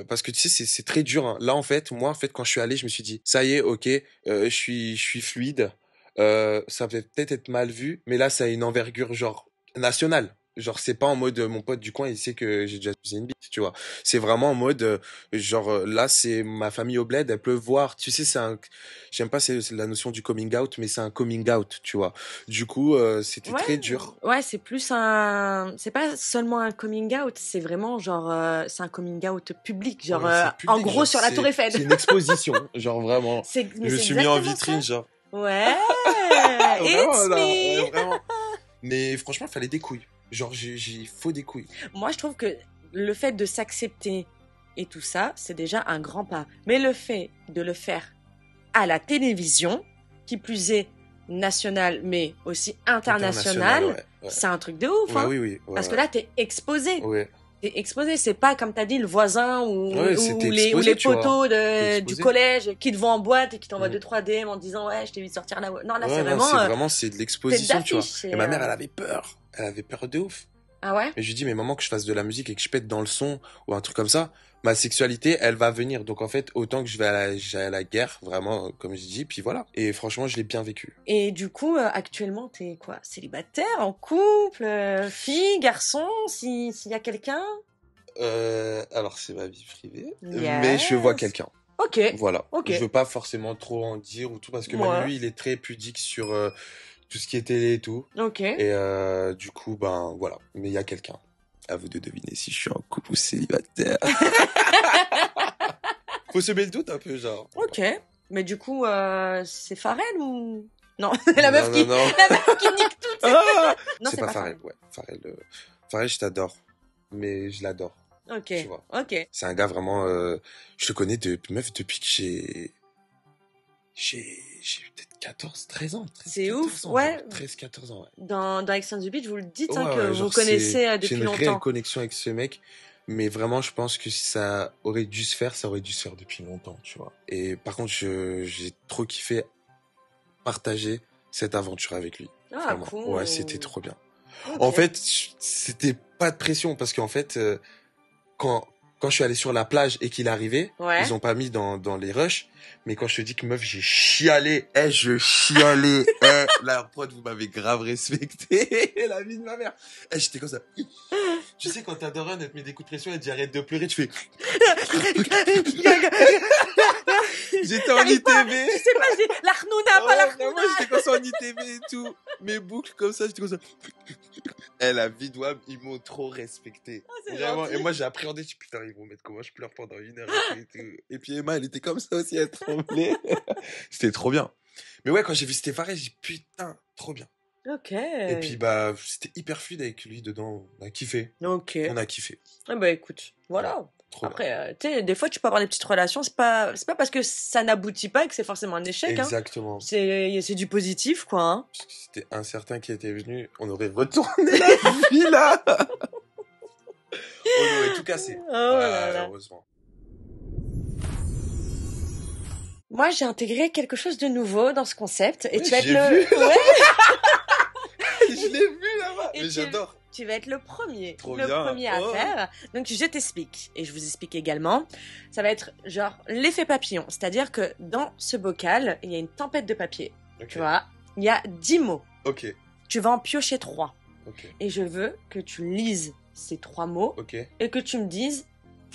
Parce que tu sais, c'est très dur. Hein. Là en fait, moi quand je suis allé, je me suis dit ça y est, ok, je suis fluide. Ça peut peut-être être mal vu, mais là ça a une envergure genre nationale. Genre, c'est pas en mode mon pote du coin, il sait que j'ai déjà usé une bite, tu vois. C'est vraiment en mode là, c'est ma famille au bled, elle peut voir. Tu sais, j'aime pas c'est la notion du coming out, mais c'est un coming out, tu vois. Du coup, c'était très dur. Ouais, c'est pas seulement un coming out, c'est vraiment genre, c'est un coming out public, genre, public, en gros, genre, sur la Tour Eiffel. C'est une exposition, genre vraiment. Je me suis mis en vitrine, genre. Ouais, it's me. Vraiment. Mais franchement, il fallait des couilles. Genre, il faut des couilles. Moi, je trouve que le fait de s'accepter et tout ça, c'est déjà un grand pas. Mais le fait de le faire à la télévision, qui plus est nationale, mais aussi internationale, c'est un truc de ouf. Hein. Oui. Parce que là, t'es exposé. Ouais. T'es exposé. C'est pas, comme t'as dit, le voisin ou les poteaux du collège qui te vont en boîte et qui t'envoient 2-3 DM en disant ouais, je t'ai vu sortir là. Non, là, c'est vraiment... c'est de l'exposition, tu vois. Et ma mère, elle avait peur. Elle avait peur de ouf. Ah ouais? Mais je lui dis, mais maman, que je fasse de la musique et que je pète dans le son ou un truc comme ça, ma sexualité, elle va venir. Donc en fait, autant que j'aille à la guerre, vraiment, comme je dis, puis voilà. Et franchement, je l'ai bien vécu. Et du coup, actuellement, t'es quoi? Célibataire, en couple, fille, garçon, s'il y a quelqu'un? Alors c'est ma vie privée, mais je vois quelqu'un. Ok. Voilà. Okay. Je veux pas forcément trop en dire ou tout parce que même lui, il est très pudique sur tout ce qui est télé et tout. Ok. Et du coup, ben voilà. Mais il y a quelqu'un. À vous de deviner si je suis en couple ou célibataire. Faut semer le doute un peu, genre. Ok. Mais du coup, c'est Pharrell ou... Non, la meuf qui nique tout. Ah non, c'est pas Pharrell, ouais. Pharrell, je t'adore. Mais je l'adore. Ok. Tu vois. Ok. C'est un gars vraiment... je le connais depuis que j'ai peut-être 14, 13 ans. 13, c'est 14 ouf, ans, ouais. 13, 14 ans, ouais. Dans Ex on the Beach, vous le dites, que vous connaissez depuis longtemps. J'ai une réelle connexion avec ce mec. Mais vraiment, je pense que si ça aurait dû se faire depuis longtemps, tu vois. Et par contre, j'ai trop kiffé partager cette aventure avec lui. Ah, vraiment. Cool. Ouais, c'était trop bien. Okay. En fait, c'était pas de pression parce qu'en fait, quand je suis allé sur la plage et qu'il est arrivé, ils ont pas mis dans les rushs, mais quand je te dis que meuf, j'ai chialé, je chialais, la prod, vous m'avez grave respecté, la vie de ma mère. J'étais comme ça. Tu sais, quand t'adores un, elle te met des coups de pression, elle te dit arrête de pleurer, tu fais... J'étais en ITV. Je sais pas, j'ai l'Arnouna, pas l'Arnouna. Moi, j'étais comme ça en ITV et tout. Mes boucles comme ça, j'étais comme ça. La vie de Wam, ils m'ont trop respecté. Vraiment. Et moi, j'ai appréhendé, je dis putain, ils vont mettre comment je pleure pendant 1 heure et tout. Et puis Emma, elle était comme ça aussi, elle tremblait. C'était trop bien. Mais ouais, quand j'ai vu Stéphane, j'ai dit putain, trop bien. Ok. Et puis, c'était hyper fluide avec lui dedans. On a kiffé. Ok. On a kiffé. Ah bah écoute, voilà. Ouais. Après, tu sais, des fois, tu peux avoir des petites relations. C'est pas parce que ça n'aboutit pas que c'est forcément un échec. Exactement. Hein. C'est du positif, quoi. Hein. Parce que si c'était un certain qui était venu, on aurait retourné la vie, là. On aurait tout cassé. Oh là là. Heureusement. Moi, j'ai intégré quelque chose de nouveau dans ce concept. Et Ouais, tu vas être j'ai le... vu. Ouais. Je l'ai vu là-bas. Et Mais j'adore. Tu vas être le premier. Trop le bien. premier à Oh. faire. Donc, je t'explique. Et je vous explique également. Ça va être genre l'effet papillon. C'est-à-dire que dans ce bocal, il y a une tempête de papier. Ok. Tu vois, il y a 10 mots. Ok. Tu vas en piocher 3. Ok. Et je veux que tu lises ces 3 mots Ok. et que tu me dises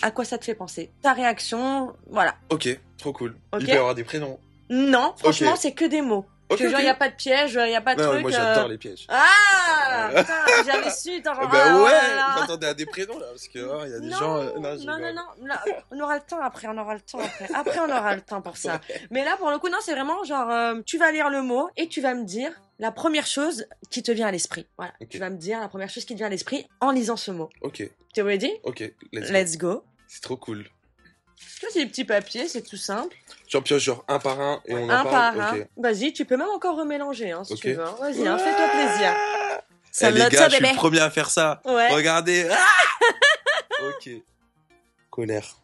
à quoi ça te fait penser. Ta réaction, voilà. Ok. Trop cool. Ok. Il peut y avoir des prénoms. Non, franchement, Ok. c'est que des mots. Ok. Je te jure, il n'y a pas de piège, il n'y a pas de Non, truc. moi j'adore les pièges. Ah putain, j'avais su, t'en genre, Ben ah, ouais, là, là. j'attendais à des prénoms là, parce que il y a des Non, gens. non, Je non, rigole. non, là, on aura le temps après, on aura le temps après. Après, on aura le temps pour ça. Mais là, pour le coup, non, c'est vraiment genre, tu vas lire le mot et tu vas me dire la première chose qui te vient à l'esprit. Voilà, Ok. tu vas me dire la première chose qui te vient à l'esprit en lisant ce mot. Ok. T'es ready? Ok. Let's go. Let's go. C'est trop cool. Ça, c'est des petits papiers, c'est tout simple. J'en pioche genre un par un et on en Un parle. par un. Ok. Vas-y, tu peux même encore remélanger, hein, si Ok. tu veux. Vas-y, hein, fais-toi plaisir. Ça Eh, les note gars, ça, je suis bébé. le premier à faire ça. Ouais. Regardez. Ok. Colère.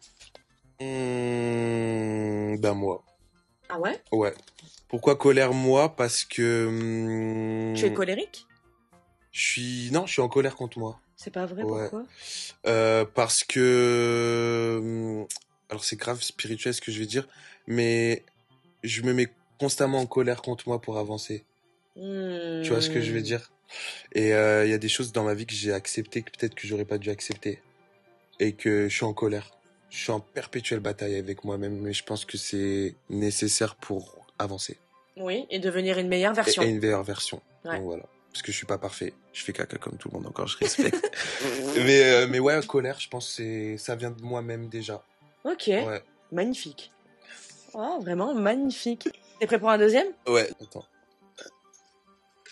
Ben moi. Ah ouais? Ouais. Pourquoi colère moi? Parce que Tu es colérique? Non, je suis en colère contre moi. C'est pas vrai, Ouais. pourquoi? Parce que alors c'est grave spirituel ce que je vais dire, mais je me mets constamment en colère contre moi pour avancer. Tu vois ce que je veux dire? Et il y a des choses dans ma vie que j'ai acceptées que peut-être que j'aurais pas dû accepter et que je suis en colère. Je suis en perpétuelle bataille avec moi-même, mais je pense que c'est nécessaire pour avancer. Oui, et devenir une meilleure version. Et une meilleure version. Ouais. Donc voilà. Parce que je suis pas parfait. Je fais caca comme tout le monde encore, je respecte. mais ouais, colère, je pense que ça vient de moi-même déjà. Ok, Ouais. magnifique. Oh, vraiment magnifique. T'es prêt pour un deuxième? Ouais. Attends.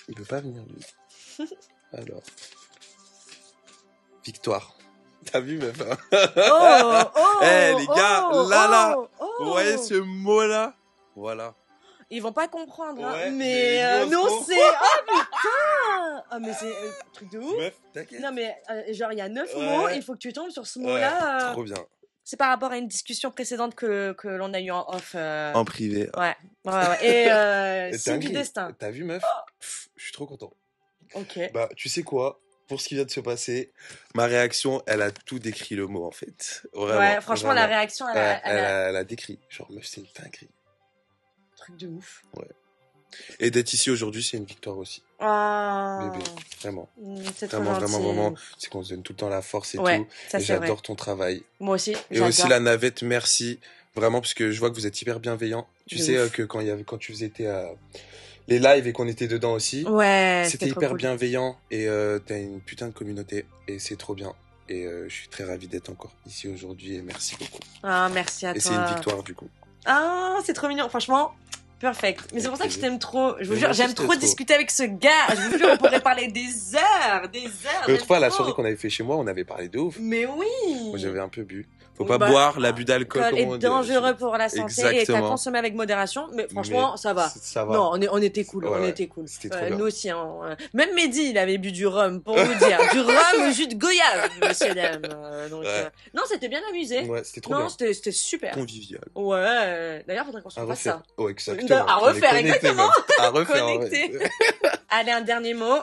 Il peut pas venir, lui. Alors. Victoire. T'as vu, meuf? Hein? Oh, Eh, les gars, là. oh. Vous voyez ce mot-là? Voilà. Ils vont pas comprendre, hein, Ouais, mais mais nous, nous, on se c'est... Oh, putain! Ah, mais c'est un truc de ouf. Meuf, t'inquiète. Non, mais genre, il y a 9 Ouais. mots, il faut que tu tombes sur ce Ouais, mot-là. trop bien. C'est par rapport à une discussion précédente que l'on a eue en off. En privé. Ouais. Et Et signe du dinguerie. destin. T'as vu, meuf? Pff, je suis trop content. Ok. Bah, tu sais quoi? Pour ce qui vient de se passer, ma réaction, elle a tout décrit le mot, en fait. Vraiment. Ouais, franchement, la vraiment. réaction, elle a Elle a décrit. Genre, meuf, c'est une dinguerie. un truc de ouf. Et d'être ici aujourd'hui, c'est une victoire aussi. Ah. Bébé, vraiment. C'est trop Vraiment, gentil. vraiment. C'est qu'on se donne tout le temps la force et Ouais, tout. ça Et c'est vrai. j'adore ton travail. Moi aussi, Et j'adore. aussi la navette, merci. Vraiment, parce que je vois que vous êtes hyper bienveillant. Tu De sais ouf. que quand tu faisais les lives et qu'on était dedans aussi, Ouais, c'était trop hyper cool. bienveillant. Et t'as une putain de communauté. Et c'est trop bien. Et je suis très ravi d'être encore ici aujourd'hui. Et merci beaucoup. Ah, merci à Et toi. c'est une victoire du coup. Ah, c'est trop mignon. Franchement, perfect. Mais c'est pour ça que je t'aime trop. Je vous Mais jure, moi aussi, j'aime je trop t'aime discuter avec ce gars. Je vous jure, on pourrait parler des heures, des heures. L'autre fois, à la trop. soirée qu'on avait fait chez moi, on avait parlé de ouf. Mais oui. Moi, j'avais un peu bu. Faut Oui, pas bah, boire l'abus d'alcool. L'alcool comme on est dit. dangereux pour la santé et qu'à Exactement. consommer avec modération. Mais franchement, Mais ça va. Ça va. Non, on était cool, Ouais, on ouais. était cool. C'était trop bien. Nous aussi, hein. Même Mehdi, il avait bu du rhum, pour vous dire. Du rhum au jus de goyave, monsieur, dame. Ouais. Non, c'était bien amusé. Ouais, c'était trop Non, bien. c'était super. Convivial. Ouais. D'ailleurs, faudrait qu'on se À fasse refaire. ça. Oh, exactement. À On est refaire, connectés, exactement. meuf. À refaire. Connectés. ouais. Allez, un dernier mot.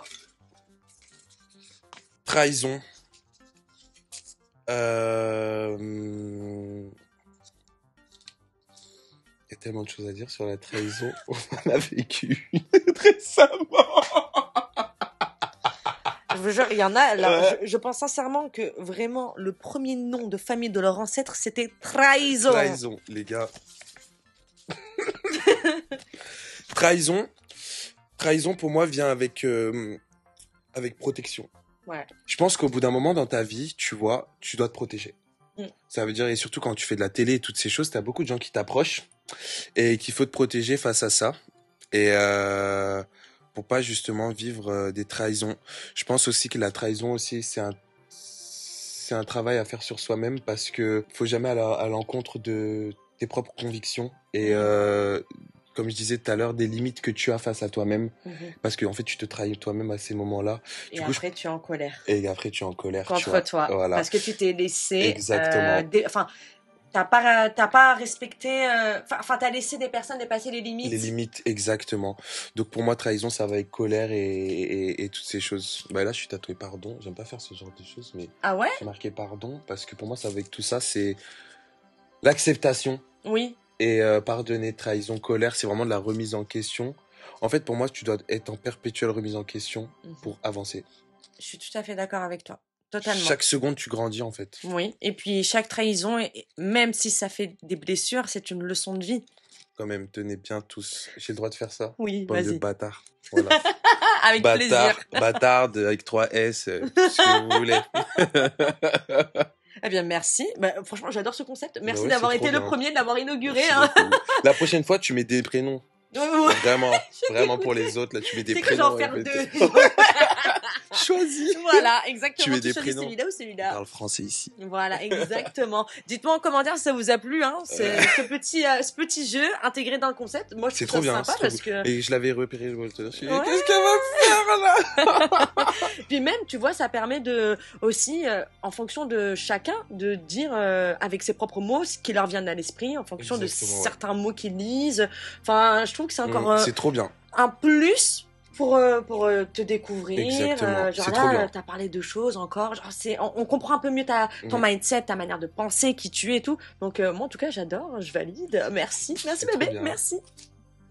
Trahison. Il y a tellement de choses à dire sur la trahison. On en a vécu récemment. Je vous jure, il y en a. Là, Ouais. je pense sincèrement que vraiment, le premier nom de famille de leur ancêtre, c'était Trahison. Trahison, les gars. Trahison. Trahison, pour moi, vient avec protection. Ouais. Je pense qu'au bout d'un moment dans ta vie, tu vois, tu dois te protéger. Ça veut dire, et surtout quand tu fais de la télé et toutes ces choses, t'as beaucoup de gens qui t'approchent et qu'il faut te protéger face à ça. Et pour pas justement vivre des trahisons. Je pense aussi que la trahison aussi, c'est un travail à faire sur soi-même parce que faut jamais aller à l'encontre de tes propres convictions et comme je disais tout à l'heure, des limites que tu as face à toi-même parce que en fait tu te trahis toi-même à ces moments-là. Et Du coup, après, tu es en colère. et après tu es en colère tu Contre vois. toi. Voilà. Parce que tu t'es laissé. Exactement. Enfin, T'as pas respecté, enfin, t'as laissé des personnes dépasser les limites. Les limites, exactement. Donc pour moi, trahison, ça va avec colère et toutes ces choses. Bah là, je suis tatoué pardon. J'aime pas faire ce genre de choses, mais Ah ouais? j'ai marqué pardon parce que pour moi, ça va avec tout ça, c'est l'acceptation. Oui. Et pardonner, trahison, colère, c'est vraiment de la remise en question. En fait, pour moi, tu dois être en perpétuelle remise en question pour avancer. Je suis tout à fait d'accord avec toi. Totalement. Chaque seconde, tu grandis, en fait. Oui, et puis chaque trahison, même si ça fait des blessures, c'est une leçon de vie. Quand même, tenez bien tous. J'ai le droit de faire ça? Oui, bande de vas-y. bâtards. Voilà. Avec plaisir. Bâtard avec 3 S, tout ce que vous voulez. Eh bien, merci. Bah, franchement, j'adore ce concept. Merci ouais, d'avoir c'est été trop le bien. premier, de l'avoir inauguré. Merci Hein. beaucoup. La prochaine fois, tu mets des prénoms. Ouais. Vraiment pour les autres, là, tu mets des C'est prénoms. que j'en faire deux. Choisis. Voilà, exactement. Tu mets des choisis prénoms. celui-là ou On celui-là. parle français ici. Voilà, exactement. Dites-moi en commentaire si ça vous a plu, hein, ce petit jeu intégré dans le concept. Moi, je C'est trouve trop ça bien. sympa parce que... Et je l'avais repéré, je me suis dit, Ouais. qu'est-ce qu'elle va faire là? Puis même, tu vois, ça permet de aussi, en fonction de chacun, de dire avec ses propres mots ce qui leur vient à l'esprit, en fonction Exactement, de certains mots qu'ils lisent. Enfin, je trouve que c'est encore c'est trop bien. un plus pour te découvrir. Exactement, Genre c'est trop là, bien. t'as parlé de choses encore. Genre on comprend un peu mieux ton mindset, ta manière de penser, qui tu es et tout. Donc moi, en tout cas, j'adore, je valide. Merci C'est bébé, trop bien. merci.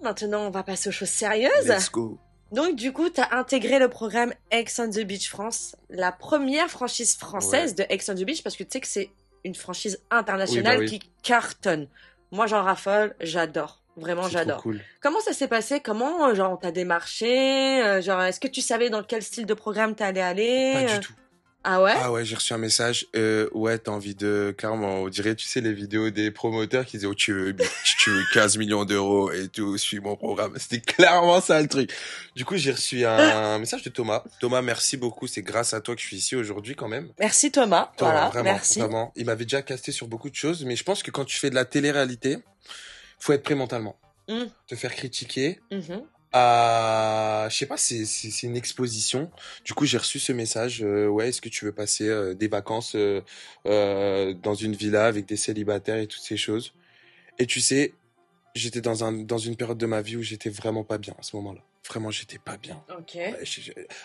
Maintenant, on va passer aux choses sérieuses. Let's go. Donc, du coup, tu as intégré le programme Ex on the Beach France, la première franchise française de Ex on the Beach, parce que tu sais que c'est une franchise internationale qui cartonne. Moi, j'en raffole, j'adore. Vraiment, C'est j'adore. trop cool. Comment ça s'est passé? Comment, genre, on t'a démarché? Genre, est-ce que tu savais dans quel style de programme t'allais aller? Pas du tout. Ah ouais? Ah ouais, j'ai reçu un message. Ouais, t'as envie de... Clairement, on dirait, tu sais, les vidéos des promoteurs qui disaient, oh, tu veux 15 millions d'euros et tout, suis mon programme. C'était clairement ça, le truc. Du coup, j'ai reçu un message de Thomas. Thomas, merci beaucoup. C'est grâce à toi que je suis ici aujourd'hui, quand même. Merci Thomas. Voilà, vraiment, merci. Vraiment. Il m'avait déjà casté sur beaucoup de choses, mais je pense que quand tu fais de la télé-réalité, faut être prêt mentalement. Te faire critiquer. Je sais pas, c'est une exposition. Du coup, j'ai reçu ce message. Ouais, est-ce que tu veux passer des vacances dans une villa avec des célibataires et toutes ces choses? Et tu sais, j'étais dans une période de ma vie où j'étais vraiment pas bien à ce moment-là. Vraiment, j'étais pas bien. Ok. Ouais,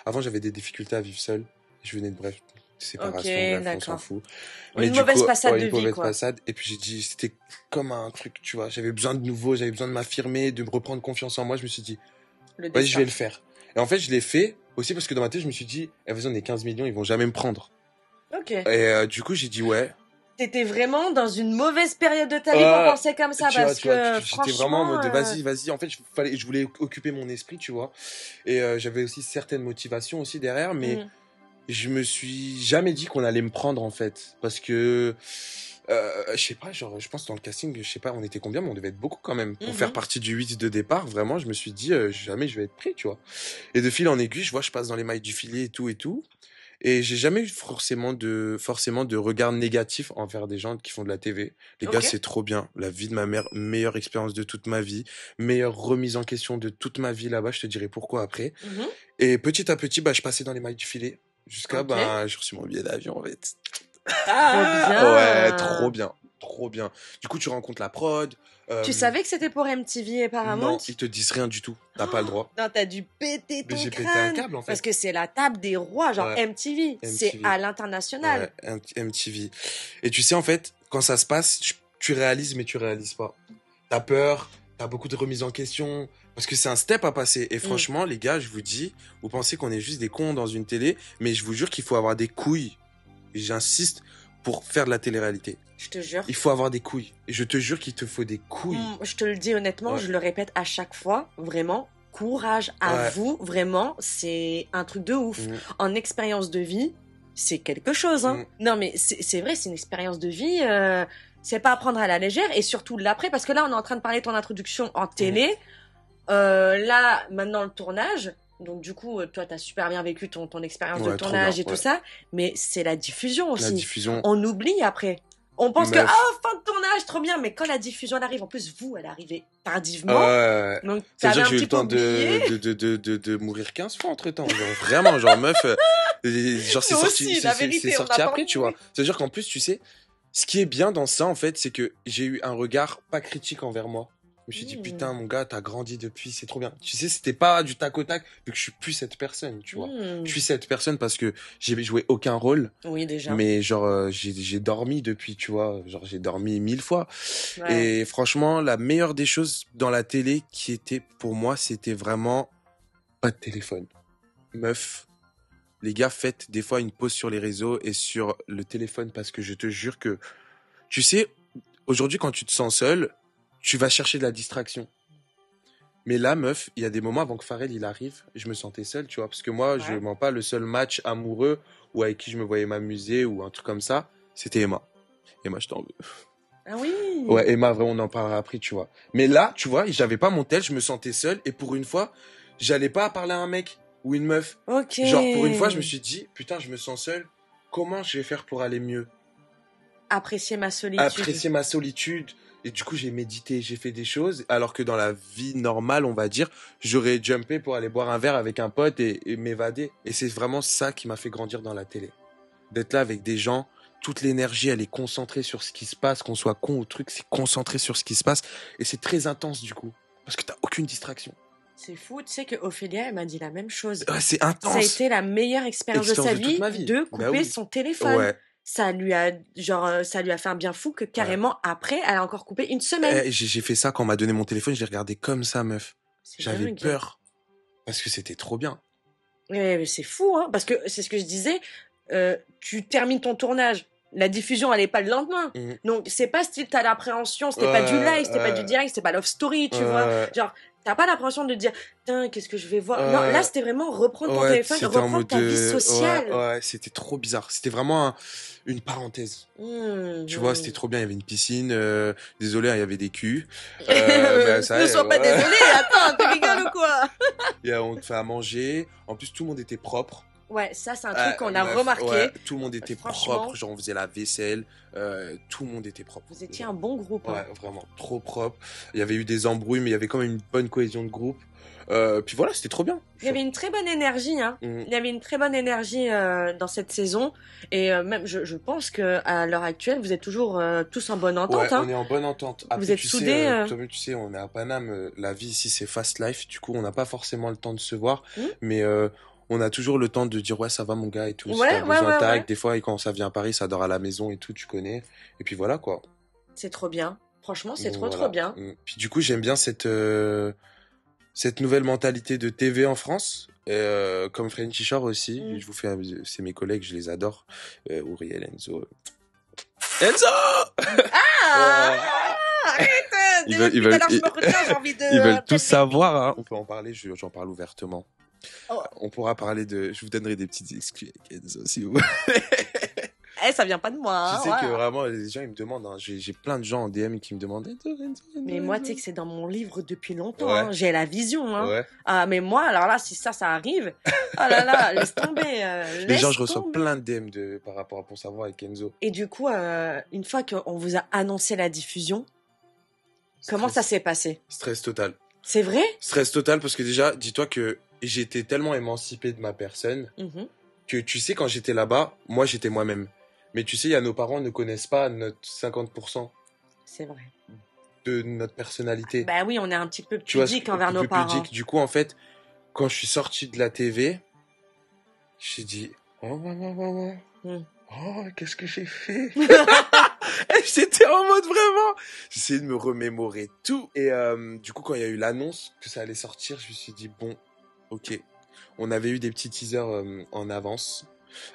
avant, j'avais des difficultés à vivre seul. Je venais de séparation, bref, on s'en fout. Mais une mauvaise passade de vie, quoi. Et puis j'ai dit, c'était comme un truc, tu vois. J'avais besoin de nouveau, j'avais besoin de m'affirmer, de me reprendre confiance en moi. Je me suis dit, vas-y, je vais le faire. Et en fait, je l'ai fait aussi parce que dans ma tête, je me suis dit, vas-y, on est 15 millions, ils vont jamais me prendre. Ok. Et du coup, j'ai dit, ouais. T'étais vraiment dans une mauvaise période de ta vie pour penser comme ça, parce que franchement... J'étais vraiment en mode, vas-y. En fait, je voulais occuper mon esprit, tu vois. Et j'avais aussi certaines motivations aussi derrière, mais je me suis jamais dit qu'on allait me prendre, en fait. Parce que... je sais pas, genre, je pense dans le casting, je sais pas, on était combien, mais on devait être beaucoup quand même. Pour faire partie du 8 de départ, vraiment, je me suis dit, jamais je vais être prêt, tu vois. Et de fil en aiguille, je vois, je passe dans les mailles du filet et tout. Et j'ai jamais eu forcément de regard négatif envers des gens qui font de la TV. Les gars, c'est trop bien. La vie de ma mère, meilleure expérience de toute ma vie, meilleure remise en question de toute ma vie là-bas. Je te dirai pourquoi après. Et petit à petit, je passais dans les mailles du filet jusqu'à, j'ai reçu mon billet d'avion, en fait. Trop bien. Ouais, trop bien. Du coup, tu rencontres la prod. Tu savais que c'était pour MTV et Paramount? Non, ils te disent rien du tout. T'as pas le droit. Non, t'as dû péter ton J'ai crâne. pété un câble, en fait. Parce que c'est la table des rois, genre MTV. C'est à l'international. Ouais, MTV. Et tu sais, en fait, quand ça se passe, tu réalises, mais tu réalises pas. T'as peur, t'as beaucoup de remises en question, parce que c'est un step à passer. Et franchement, les gars, je vous dis, vous pensez qu'on est juste des cons dans une télé, mais je vous jure qu'il faut avoir des couilles. Et j'insiste, pour faire de la télé-réalité. Je te jure. Il faut avoir des couilles. Et je te jure qu'il te faut des couilles. Je te le dis honnêtement, je le répète à chaque fois, vraiment, courage à vous, vraiment, c'est un truc de ouf. En expérience de vie, c'est quelque chose, hein. Non, mais c'est vrai, c'est une expérience de vie, c'est pas à prendre à la légère, et surtout l'après, parce que là, on est en train de parler de ton introduction en télé. Là, maintenant, le tournage. Donc du coup, toi, t'as super bien vécu ton expérience de tournage et tout ça, mais c'est la diffusion aussi. La diffusion. On oublie après. On pense que, fin de tournage, trop bien, mais quand la diffusion elle arrive, en plus, vous, elle est arrivée tardivement. Donc, c'est-à-dire que j'ai eu le temps de mourir 15 fois entre temps. Genre, vraiment, genre, meuf, genre, c'est sorti après, tu vois. C'est-à-dire qu'en plus, tu sais, Ce qui est bien dans ça, en fait, c'est que j'ai eu un regard pas critique envers moi. Je me suis dit, putain, mon gars, t'as grandi depuis, c'est trop bien. Tu sais, c'était pas du tac au tac, vu que je suis plus cette personne, tu vois. Je suis cette personne parce que j'ai joué aucun rôle. Oui, déjà. Mais genre, j'ai dormi depuis, tu vois. Genre, j'ai dormi 1000 fois. Ouais. Et franchement, la meilleure des choses dans la télé qui était pour moi, c'était vraiment pas de téléphone. Meuf, les gars, faites des fois une pause sur les réseaux et sur le téléphone parce que je te jure que, tu sais, aujourd'hui, quand tu te sens seul, tu vas chercher de la distraction. Mais là, meuf, il y a des moments avant que Pharrell il arrive, je me sentais seul, tu vois, parce que moi, je mens pas, le seul match amoureux ou avec qui je me voyais m'amuser ou un truc comme ça, c'était Emma. Emma, je t'en veux. Ah oui. Ouais, Emma, vraiment, on en parlera après, tu vois. Mais là, tu vois, j'avais pas mon tel, je me sentais seul et pour une fois, j'allais pas parler à un mec ou une meuf. Ok. Genre, pour une fois, je me suis dit, putain, je me sens seul. Comment je vais faire pour aller mieux? Apprécier ma solitude. Apprécier ma solitude. Et du coup, j'ai médité, j'ai fait des choses, alors que dans la vie normale, on va dire, j'aurais jumpé pour aller boire un verre avec un pote et m'évader. Et c'est vraiment ça qui m'a fait grandir dans la télé. D'être là avec des gens, toute l'énergie, elle est concentrée sur ce qui se passe, qu'on soit con ou truc, c'est concentré sur ce qui se passe. Et c'est très intense, du coup. Parce que t'as aucune distraction. C'est fou, tu sais que Ophélia, elle m'a dit la même chose. Ouais, c'est intense. Ça a été la meilleure expérience de sa vie, de couper son téléphone. Ouais. Ça lui a fait un bien fou que carrément après, elle a encore coupé une semaine. J'ai fait ça quand on m'a donné mon téléphone, je l'ai regardé comme ça, meuf. J'avais dingue. peur. Parce que c'était trop bien. Mais c'est fou, hein, parce que c'est ce que je disais, tu termines ton tournage, la diffusion elle est pas le lendemain. Donc c'est pas style t'as l'appréhension, c'était pas du live, c'était pas du direct, c'était pas Love Story, tu vois. Genre t'as pas l'appréhension de te dire putain qu'est-ce que je vais voir. Non, là c'était vraiment reprendre ton téléphone, reprendre ta vie sociale. Ouais, c'était trop bizarre. C'était vraiment une parenthèse. Tu vois, c'était trop bien. Il y avait une piscine. Désolé, il y avait des culs. Ne sois pas désolé. Attends, tu rigoles ou quoi? On te fait à manger. En plus, tout le monde était propre. Ouais, ça c'est un truc qu'on a remarqué. Ouais, tout le monde était propre. Genre, on faisait la vaisselle. Tout le monde était propre. Vous étiez un bon groupe. Ouais, vraiment, trop propre. Il y avait eu des embrouilles, mais il y avait quand même une bonne cohésion de groupe. Puis voilà, c'était trop bien. Il y avait une très bonne énergie, hein. Il y avait une très bonne énergie dans cette saison. Et même, je pense que à l'heure actuelle, vous êtes toujours tous en bonne entente. Ouais, hein. on est en bonne entente. Après, vous êtes soudés. Toi, tu sais, on est à Paname. La vie ici, c'est fast life. Du coup, on n'a pas forcément le temps de se voir. Mais on a toujours le temps de dire ouais, ça va mon gars et tout. Si t'as besoin tac. Des fois, quand ça vient à Paris, ça dort à la maison et tout, tu connais. Et puis voilà quoi. C'est trop bien. Franchement, c'est trop bien. Puis du coup, j'aime bien cette nouvelle mentalité de TV en France, comme Frenchy Shore aussi. Je vous fais, c'est mes collègues, je les adore. Uriel, Enzo. Enzo! Arrête! Ils veulent tout savoir, hein. On peut en parler, j'en parle ouvertement. On pourra parler je vous donnerai des petites excuses avec Enzo, si vous voulez. Ça vient pas de moi. Tu sais que vraiment, les gens, ils me demandent, hein, j'ai plein de gens en DM qui me demandent Enzo. Mais moi, tu sais que c'est dans mon livre depuis longtemps. Hein. J'ai la vision. Hein. Ouais. Ah, mais moi, alors là, si ça arrive, oh là là, laisse tomber. Les gens, je reçois plein de DM par rapport à Pour Savoir avec Enzo. Et du coup, une fois qu'on vous a annoncé la diffusion, comment ça s'est passé? Stress total. C'est vrai? Stress total parce que déjà, dis-toi que j'étais tellement émancipé de ma personne que tu sais, quand j'étais là-bas, moi, j'étais moi-même. Mais tu sais, il y a nos parents ne connaissent pas notre 50%. C'est vrai. De notre personnalité. Bah oui, on est un petit peu pudique envers nos parents. Du coup, en fait, quand je suis sorti de la TV, j'ai dit oh, qu'est-ce que j'ai fait? J'étais en mode vraiment. J'essayais de me remémorer tout. Et du coup, quand il y a eu l'annonce que ça allait sortir, je me suis dit bon, ok. On avait eu des petits teasers en avance.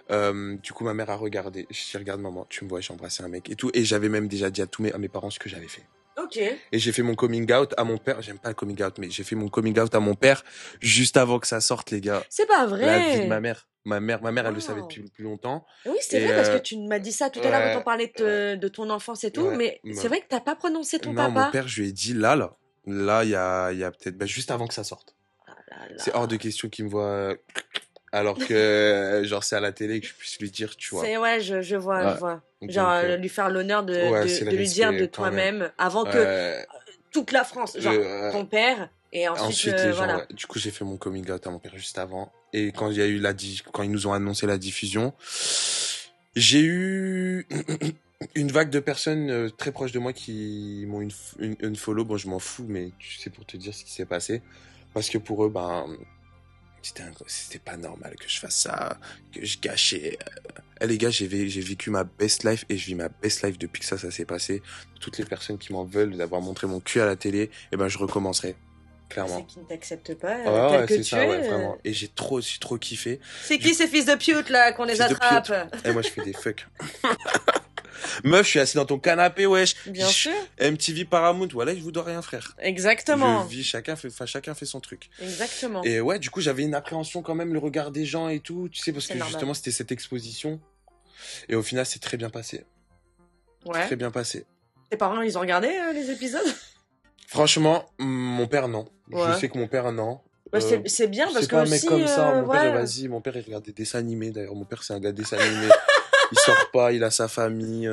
Du coup, ma mère a regardé. Je dis regarde maman, tu me vois, j'ai embrassé un mec et tout. Et j'avais même déjà dit à mes parents ce que j'avais fait. Ok. Et j'ai fait mon coming out à mon père. J'aime pas le coming out, mais j'ai fait mon coming out à mon père juste avant que ça sorte, les gars. C'est pas vrai. La vie de ma mère. Ma mère, elle le savait depuis plus longtemps. Oui, c'est vrai parce que tu m'as dit ça tout à l'heure quand on parlait de ton enfance et tout, mais c'est vrai que t'as pas prononcé ton papa. Non, mon père, je lui ai dit là, il y a peut-être juste avant que ça sorte. Oh là là. C'est hors de question qu'il me voit. Alors que, genre, c'est à la télé que je puisse lui dire, tu vois. Je vois. Genre, lui faire l'honneur de lui dire de toi-même avant que toute la France, genre, ton père, et ensuite les gens, voilà. Du coup, j'ai fait mon coming out à mon père juste avant. Et quand il y a eu quand ils nous ont annoncé la diffusion, j'ai eu Une vague de personnes très proches de moi qui m'ont une follow. Bon, je m'en fous, mais tu sais, pour te dire ce qui s'est passé. Parce que pour eux, c'était pas normal que je fasse ça, que je gâchais. Les gars, j'ai vécu ma best life et je vis ma best life depuis que ça s'est passé. Toutes les personnes qui m'en veulent d'avoir montré mon cul à la télé, je recommencerai. Clairement. C'est qui ne t'accepte pas, tel que c'est tu ça, es. ouais, vraiment. Et j'ai trop kiffé. C'est qui ces fils de pute, là, qu'on les Fils de attrape? Et moi, je fais des fuck. Meuf, je suis assis dans ton canapé, wesh. Bien sûr. MTV Paramount, voilà, je vous dois rien, frère. Exactement. Je vis, chacun fait son truc. Exactement. Et ouais, du coup, j'avais une appréhension quand même, le regard des gens et tout, tu sais, parce que justement, c'était cette exposition. Et au final, c'est très bien passé. Ouais. Très bien passé. Tes parents, ils ont regardé les épisodes? Franchement, mon père, non. Ouais. Je sais que mon père, non. Bah, c'est bien parce que c'est pas un mec aussi, comme ça. Mon père, ouais. mon père, il regarde des dessins animés. D'ailleurs, mon père, c'est un gars de dessin animé. Il sort pas, il a sa famille,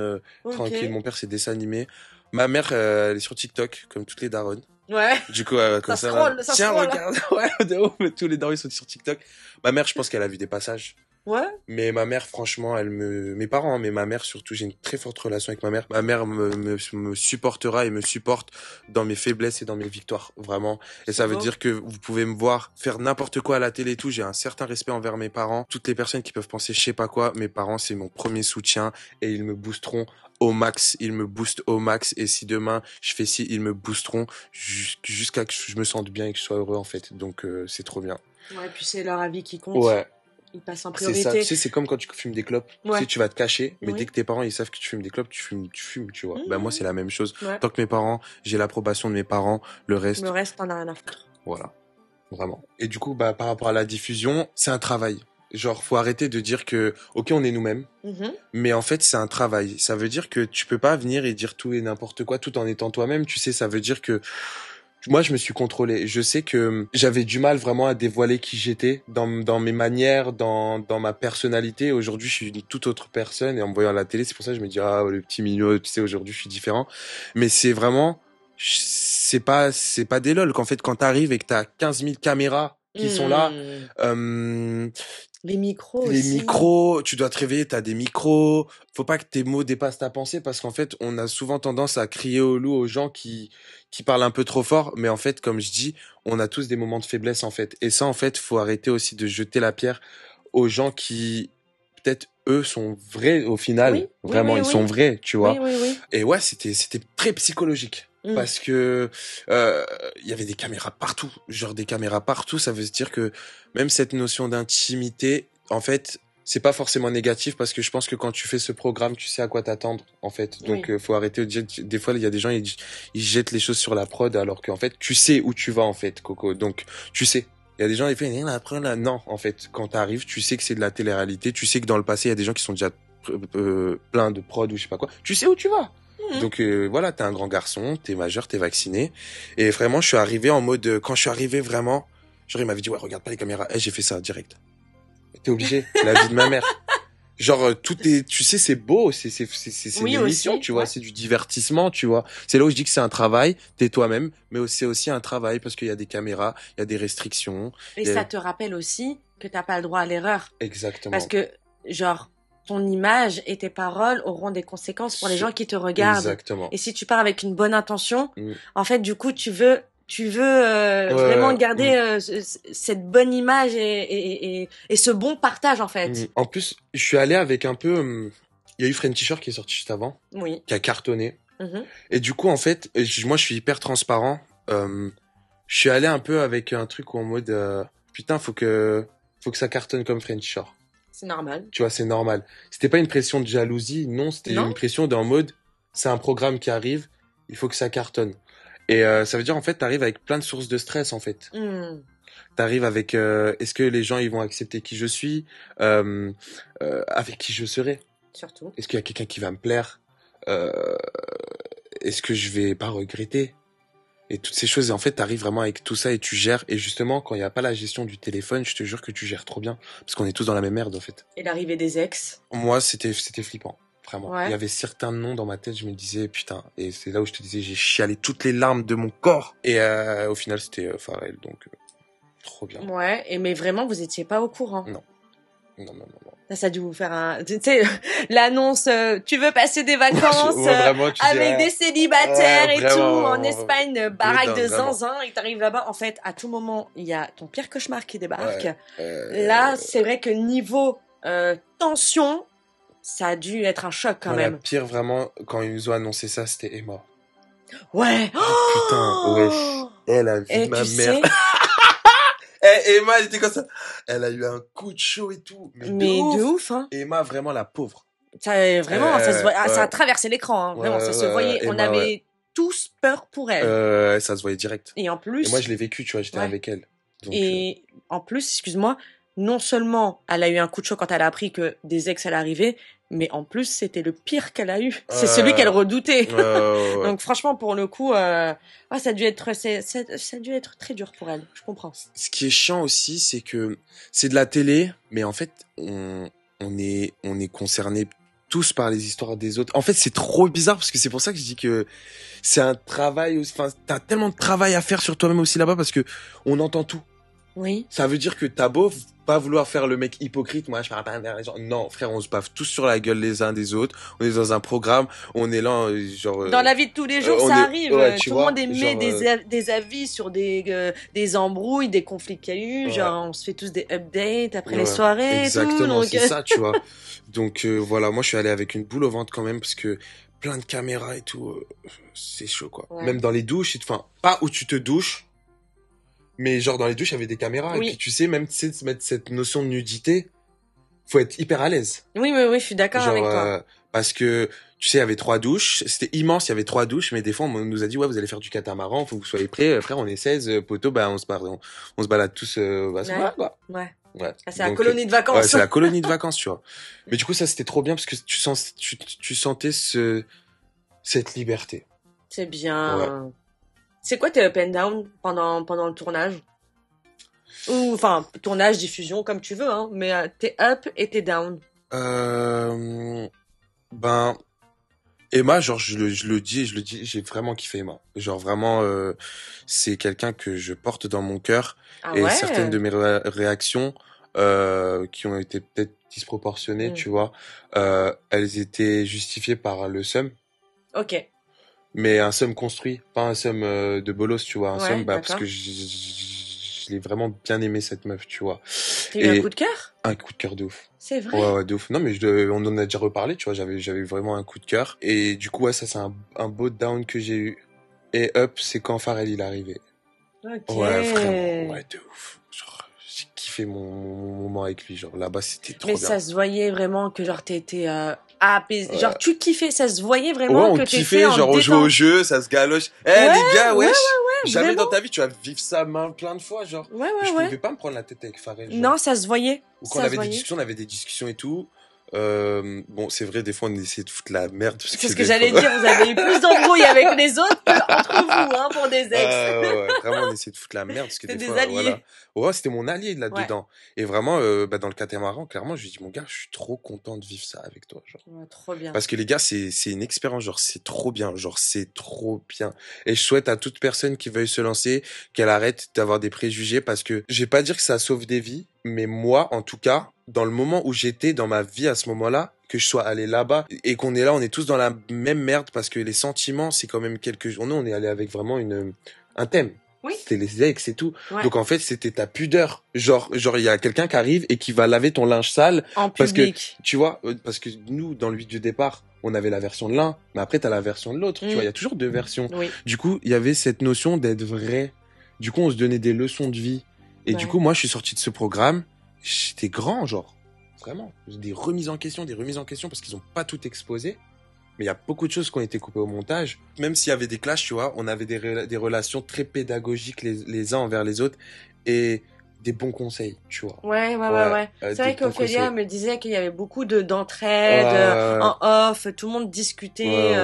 tranquille. Mon père, c'est dessin animé. Ma mère, elle est sur TikTok, comme toutes les daronnes. Ouais. Du coup, comme ça, tiens, regarde. Ouais, de ouf, tous les darons sont sur TikTok. Ma mère, je pense qu'elle a vu des passages. Ouais. Mais ma mère, franchement, mes parents, hein, mais ma mère surtout, j'ai une très forte relation avec ma mère. Ma mère me supportera et me supporte dans mes faiblesses et dans mes victoires, vraiment. Et ça veut dire que vous pouvez me voir faire n'importe quoi à la télé et tout. J'ai un certain respect envers mes parents. Toutes les personnes qui peuvent penser je sais pas quoi, mes parents, c'est mon premier soutien et ils me boosteront au max. Ils me boostent au max. Et si demain je fais ci, ils me boosteront jusqu'à que je me sente bien et que je sois heureux, en fait. Donc, c'est trop bien. Ouais, puis c'est leur avis qui compte. Ouais. Ils passent en priorité. C'est ça, tu sais, c'est comme quand tu fumes des clopes. Ouais. Tu sais, tu vas te cacher, mais dès que tes parents, ils savent que tu fumes des clopes, tu fumes, tu vois. Moi, c'est la même chose. Ouais. Tant que mes parents, j'ai l'approbation de mes parents, le reste, t'en as rien à faire. Voilà. Vraiment. Et du coup, par rapport à la diffusion, c'est un travail. Genre, faut arrêter de dire que, ok, on est nous-mêmes, mais en fait, c'est un travail. Ça veut dire que tu peux pas venir et dire tout et n'importe quoi tout en étant toi-même. Tu sais, ça veut dire que moi, je me suis contrôlé. Je sais que j'avais du mal vraiment à dévoiler qui j'étais dans mes manières, dans ma personnalité. Aujourd'hui, je suis une toute autre personne et en me voyant à la télé, c'est pour ça que je me dis, ah, le petit mignon, tu sais, aujourd'hui, je suis différent. Mais c'est vraiment, c'est pas des lol qu'en fait, quand t'arrives et que t'as 15 000 caméras qui sont là, les micros les aussi. micros, tu dois te réveiller, t'as des micros. Faut pas que tes mots dépassent ta pensée parce qu'en fait, on a souvent tendance à crier au loup aux gens qui parlent un peu trop fort. Mais en fait, comme je dis, on a tous des moments de faiblesse, en fait. Et ça, en fait, faut arrêter aussi de jeter la pierre aux gens qui, peut-être, eux, sont vrais au final. Vraiment, ils sont vrais, tu vois. Oui. Et ouais, c'était très psychologique. Parce que y avait des caméras partout, genre des caméras partout, ça veut dire que même cette notion d'intimité, en fait, c'est pas forcément négatif parce que je pense que quand tu fais ce programme, tu sais à quoi t'attendre, en fait. Donc faut arrêter de dire, des fois il y a des gens ils jettent les choses sur la prod alors qu'en fait tu sais où tu vas, en fait, Coco. Donc tu sais. Il y a des gens, ils font la prod là. Non, en fait, quand t'arrives, tu sais que c'est de la télé-réalité, tu sais que dans le passé il y a des gens qui sont déjà plein de prod ou je sais pas quoi. Tu sais où tu vas. Donc voilà, t'es un grand garçon, t'es majeur, t'es vacciné. Et vraiment, je suis arrivé en mode, quand je suis arrivé vraiment, genre il m'avait dit ouais, regarde pas les caméras. J'ai fait ça direct. T'es obligé, la vie de ma mère. Genre tout est, tu sais, c'est beau, c'est une émission, tu vois, c'est du divertissement, tu vois. C'est là où je dis que c'est un travail, t'es toi-même, mais c'est aussi un travail parce qu'il y a des caméras, il y a des restrictions. Et ça te rappelle aussi que t'as pas le droit à l'erreur. Exactement. Parce que genre ton image et tes paroles auront des conséquences pour les gens qui te regardent. Exactement. Et si tu pars avec une bonne intention, en fait, du coup, tu veux vraiment garder cette bonne image et ce bon partage, en fait. En plus, je suis allé avec un peu... Il y a eu French T-shirt qui est sorti juste avant, qui a cartonné. Et du coup, en fait, moi, je suis hyper transparent. Je suis allé un peu avec un truc en mode... putain, faut que ça cartonne comme French T-shirt. C'est normal. Tu vois, c'est normal. C'était pas une pression de jalousie, non, c'était une pression d'un mode, c'est un programme qui arrive, il faut que ça cartonne. Et ça veut dire, en fait, t'arrives avec plein de sources de stress, en fait. T'arrives avec, est-ce que les gens, ils vont accepter qui je suis, avec qui je serai. Surtout. Est-ce qu'il y a quelqu'un qui va me plaire, est-ce que je vais pas regretter? Et toutes ces choses, et en fait, t'arrives vraiment avec tout ça et tu gères. Et justement, quand il n'y a pas la gestion du téléphone, je te jure que tu gères trop bien. Parce qu'on est tous dans la même merde, en fait. Et l'arrivée des ex? Moi, c'était flippant. Vraiment. Ouais. Il y avait certains noms dans ma tête, je me disais, putain. Et c'est là où je te disais, j'ai chialé toutes les larmes de mon corps. Et au final, c'était Pharrell, donc trop bien. Ouais, mais vraiment, vous étiez pas au courant? Non. Non, non, non. Ça a dû vous faire un, tu sais, l'annonce, tu veux passer des vacances vraiment, avec des célibataires et tout, vraiment, en Espagne, baraque de vraiment. zinzin, et t'arrives là-bas, en fait, à tout moment, il y a ton pire cauchemar qui débarque. Ouais, Là, c'est vrai que niveau tension, ça a dû être un choc quand même. La pire, vraiment, quand ils nous ont annoncé ça, c'était Emma. Ouais. Putain, wesh. Elle a vu Et ma tu mère. sais, Emma, elle était comme ça. Elle a eu un coup de chaud et tout. Mais de ouf, hein. Emma, vraiment la pauvre. Ça, vraiment, ça se voit, ça a ouais. traversé l'écran, hein. Vraiment, ça se voyait. Emma, On avait tous peur pour elle. ça se voyait direct. Et en plus. Et moi, je l'ai vécu, tu vois, j'étais avec elle. Donc, et en plus, excuse-moi, non seulement elle a eu un coup de choc quand elle a appris que des ex allaient arriver, mais en plus, c'était le pire qu'elle a eu. C'est celui qu'elle redoutait. Donc franchement, pour le coup, ça a dû être, ça a dû être très dur pour elle. Je comprends. Ce qui est chiant aussi, c'est que c'est de la télé, mais en fait, on est concernés tous par les histoires des autres. En fait, c'est trop bizarre parce que c'est pour ça que je dis que c'est un travail, enfin, t'as tellement de travail à faire sur toi-même aussi là-bas parce que on entend tout. Oui. Ça veut dire que t'as beau pas vouloir faire le mec hypocrite, moi je parle pas derrière les gens. Non, frère, on se bave tous sur la gueule les uns des autres. On est dans un programme, on est là, genre. Dans la vie de tous les jours, ça arrive. Tout le monde émet genre, des avis sur des embrouilles, des conflits qu'il y a eu. Genre, on se fait tous des updates après les soirées. Exactement, et tout, donc... c'est ça, tu vois. Donc voilà, moi je suis allé avec une boule au ventre quand même parce que plein de caméras et tout, c'est chaud quoi. Ouais. Même dans les douches, enfin pas où tu te douches. Mais genre dans les douches, il y avait des caméras. Oui. Et puis tu sais, même tu sais, mettre cette notion de nudité, faut être hyper à l'aise. Oui, je suis d'accord avec toi. Parce que, tu sais, il y avait 3 douches. C'était immense, il y avait 3 douches. Mais des fois, on nous a dit, ouais, vous allez faire du catamaran, faut que vous soyez prêts. Frère, on est 16, poteaux, bah, on se balade tous, quoi. Ouais. Ouais. Ah, c'est la colonie de vacances. Ouais, c'est la colonie de vacances, tu vois. Mais du coup, ça, c'était trop bien parce que tu sentais cette liberté. C'est bien. Ouais. C'est quoi tes up and down pendant le tournage? Ou, enfin, tournage, diffusion, comme tu veux, hein. Mais t'es up et t'es down. Emma, genre, je le dis, j'ai vraiment kiffé Emma. Genre, vraiment, c'est quelqu'un que je porte dans mon cœur. Ah et certaines de mes réactions, qui ont été peut-être disproportionnées, tu vois, elles étaient justifiées par le seum. Ok. Mais un seum construit, pas un seum de bolos, tu vois. Un seum, parce que je l'ai vraiment bien aimé, cette meuf, tu vois. T'as eu un coup de cœur? Un coup de cœur de ouf. C'est vrai? Ouais, de ouf. Non, mais on en a déjà reparlé, tu vois. J'avais vraiment un coup de cœur. Et du coup, ouais, ça, c'est un beau down que j'ai eu. Et up, c'est quand Pharrell, il est arrivé. Ok. Ouais, vraiment. Ouais, de ouf. Genre, j'ai kiffé mon moment avec lui. Genre, là-bas, c'était trop bien. Mais ça se voyait vraiment que, genre, t'étais, apaisé. Genre, tu kiffais, ça se voyait vraiment que t'étais kiffait, genre, on jouait au jeu, ça se galoche. Les gars, wesh. Jamais vraiment. Dans ta vie, tu vas vivre ça plein de fois, genre. Je pouvais pas me prendre la tête avec Pharrell. Genre. Non, ça se voyait. Ou quand on avait des discussions et tout. Bon, c'est vrai, des fois, on essayait de foutre la merde. C'est ce que j'allais dire, vous avez eu plus d'embrouilles avec les autres qu'entre vous, hein, pour des ex. Ouais, vraiment, on essayait de foutre la merde. Parce que des fois, alliés. Voilà. Ouais, c'était mon allié là-dedans. Ouais. Et vraiment, dans le catamaran, clairement, je lui dis, mon gars, je suis trop content de vivre ça avec toi, genre. Ouais, trop bien. Parce que les gars, c'est une expérience, genre, c'est trop bien, genre, c'est trop bien. Et je souhaite à toute personne qui veuille se lancer, qu'elle arrête d'avoir des préjugés parce que je vais pas dire que ça sauve des vies, mais moi, en tout cas, dans le moment où j'étais dans ma vie à ce moment-là, que je sois allé là-bas et qu'on est là, on est tous dans la même merde parce que les sentiments, c'est quand même on est allé avec vraiment un thème. Oui. C'était les ex et tout. Ouais. Donc en fait, c'était ta pudeur. Genre il y a quelqu'un qui arrive et qui va laver ton linge sale en parce public. Que tu vois, parce que nous dans le du départ, on avait la version de l'un, mais après t'as la version de l'autre. Tu vois, il y a toujours deux versions. Oui. Du coup, il y avait cette notion d'être vrai. Du coup, on se donnait des leçons de vie. Et du coup, moi, je suis sorti de ce programme. J'étais grand, genre. Vraiment. Des remises en question parce qu'ils ont pas tout exposé. Mais il y a beaucoup de choses qui ont été coupées au montage. Même s'il y avait des clashs, tu vois, on avait des relations très pédagogiques les uns envers les autres et des bons conseils, tu vois. Ouais. C'est vrai qu'Ophélia me disait qu'il y avait beaucoup d'entraide, en off, tout le monde discutait,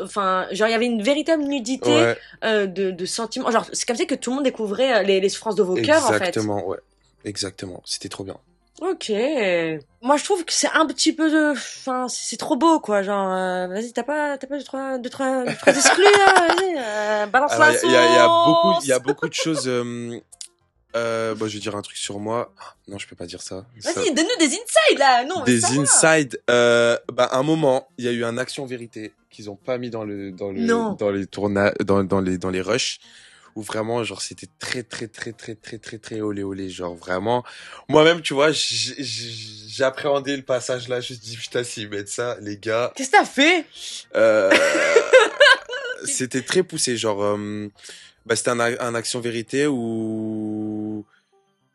enfin, genre il y avait une véritable nudité de sentiments. Genre c'est comme ça que tout le monde découvrait les souffrances de vos cœurs en fait. Exactement, ouais. Exactement, c'était trop bien. Ok. Moi, je trouve que c'est un petit peu enfin, c'est trop beau, quoi. Genre, vas-y, t'as pas deux, trois exclus, là, vas-y, balance la sauce. Il y a beaucoup de choses, Bah, je vais dire un truc sur moi. Non, je peux pas dire ça. Vas-y, donne-nous des insides, là. Non, des insides. Bah, un moment, il y a eu un action-vérité qu'ils ont pas mis dans les tournages, dans les rushs. Où vraiment, genre, c'était très olé olé. Genre, vraiment. Moi-même, tu vois, j'ai appréhendé le passage là. Je me suis dit, putain, s'ils mettent ça, les gars. Qu'est-ce que t'as fait? C'était très poussé. Genre, bah, c'était un action-vérité où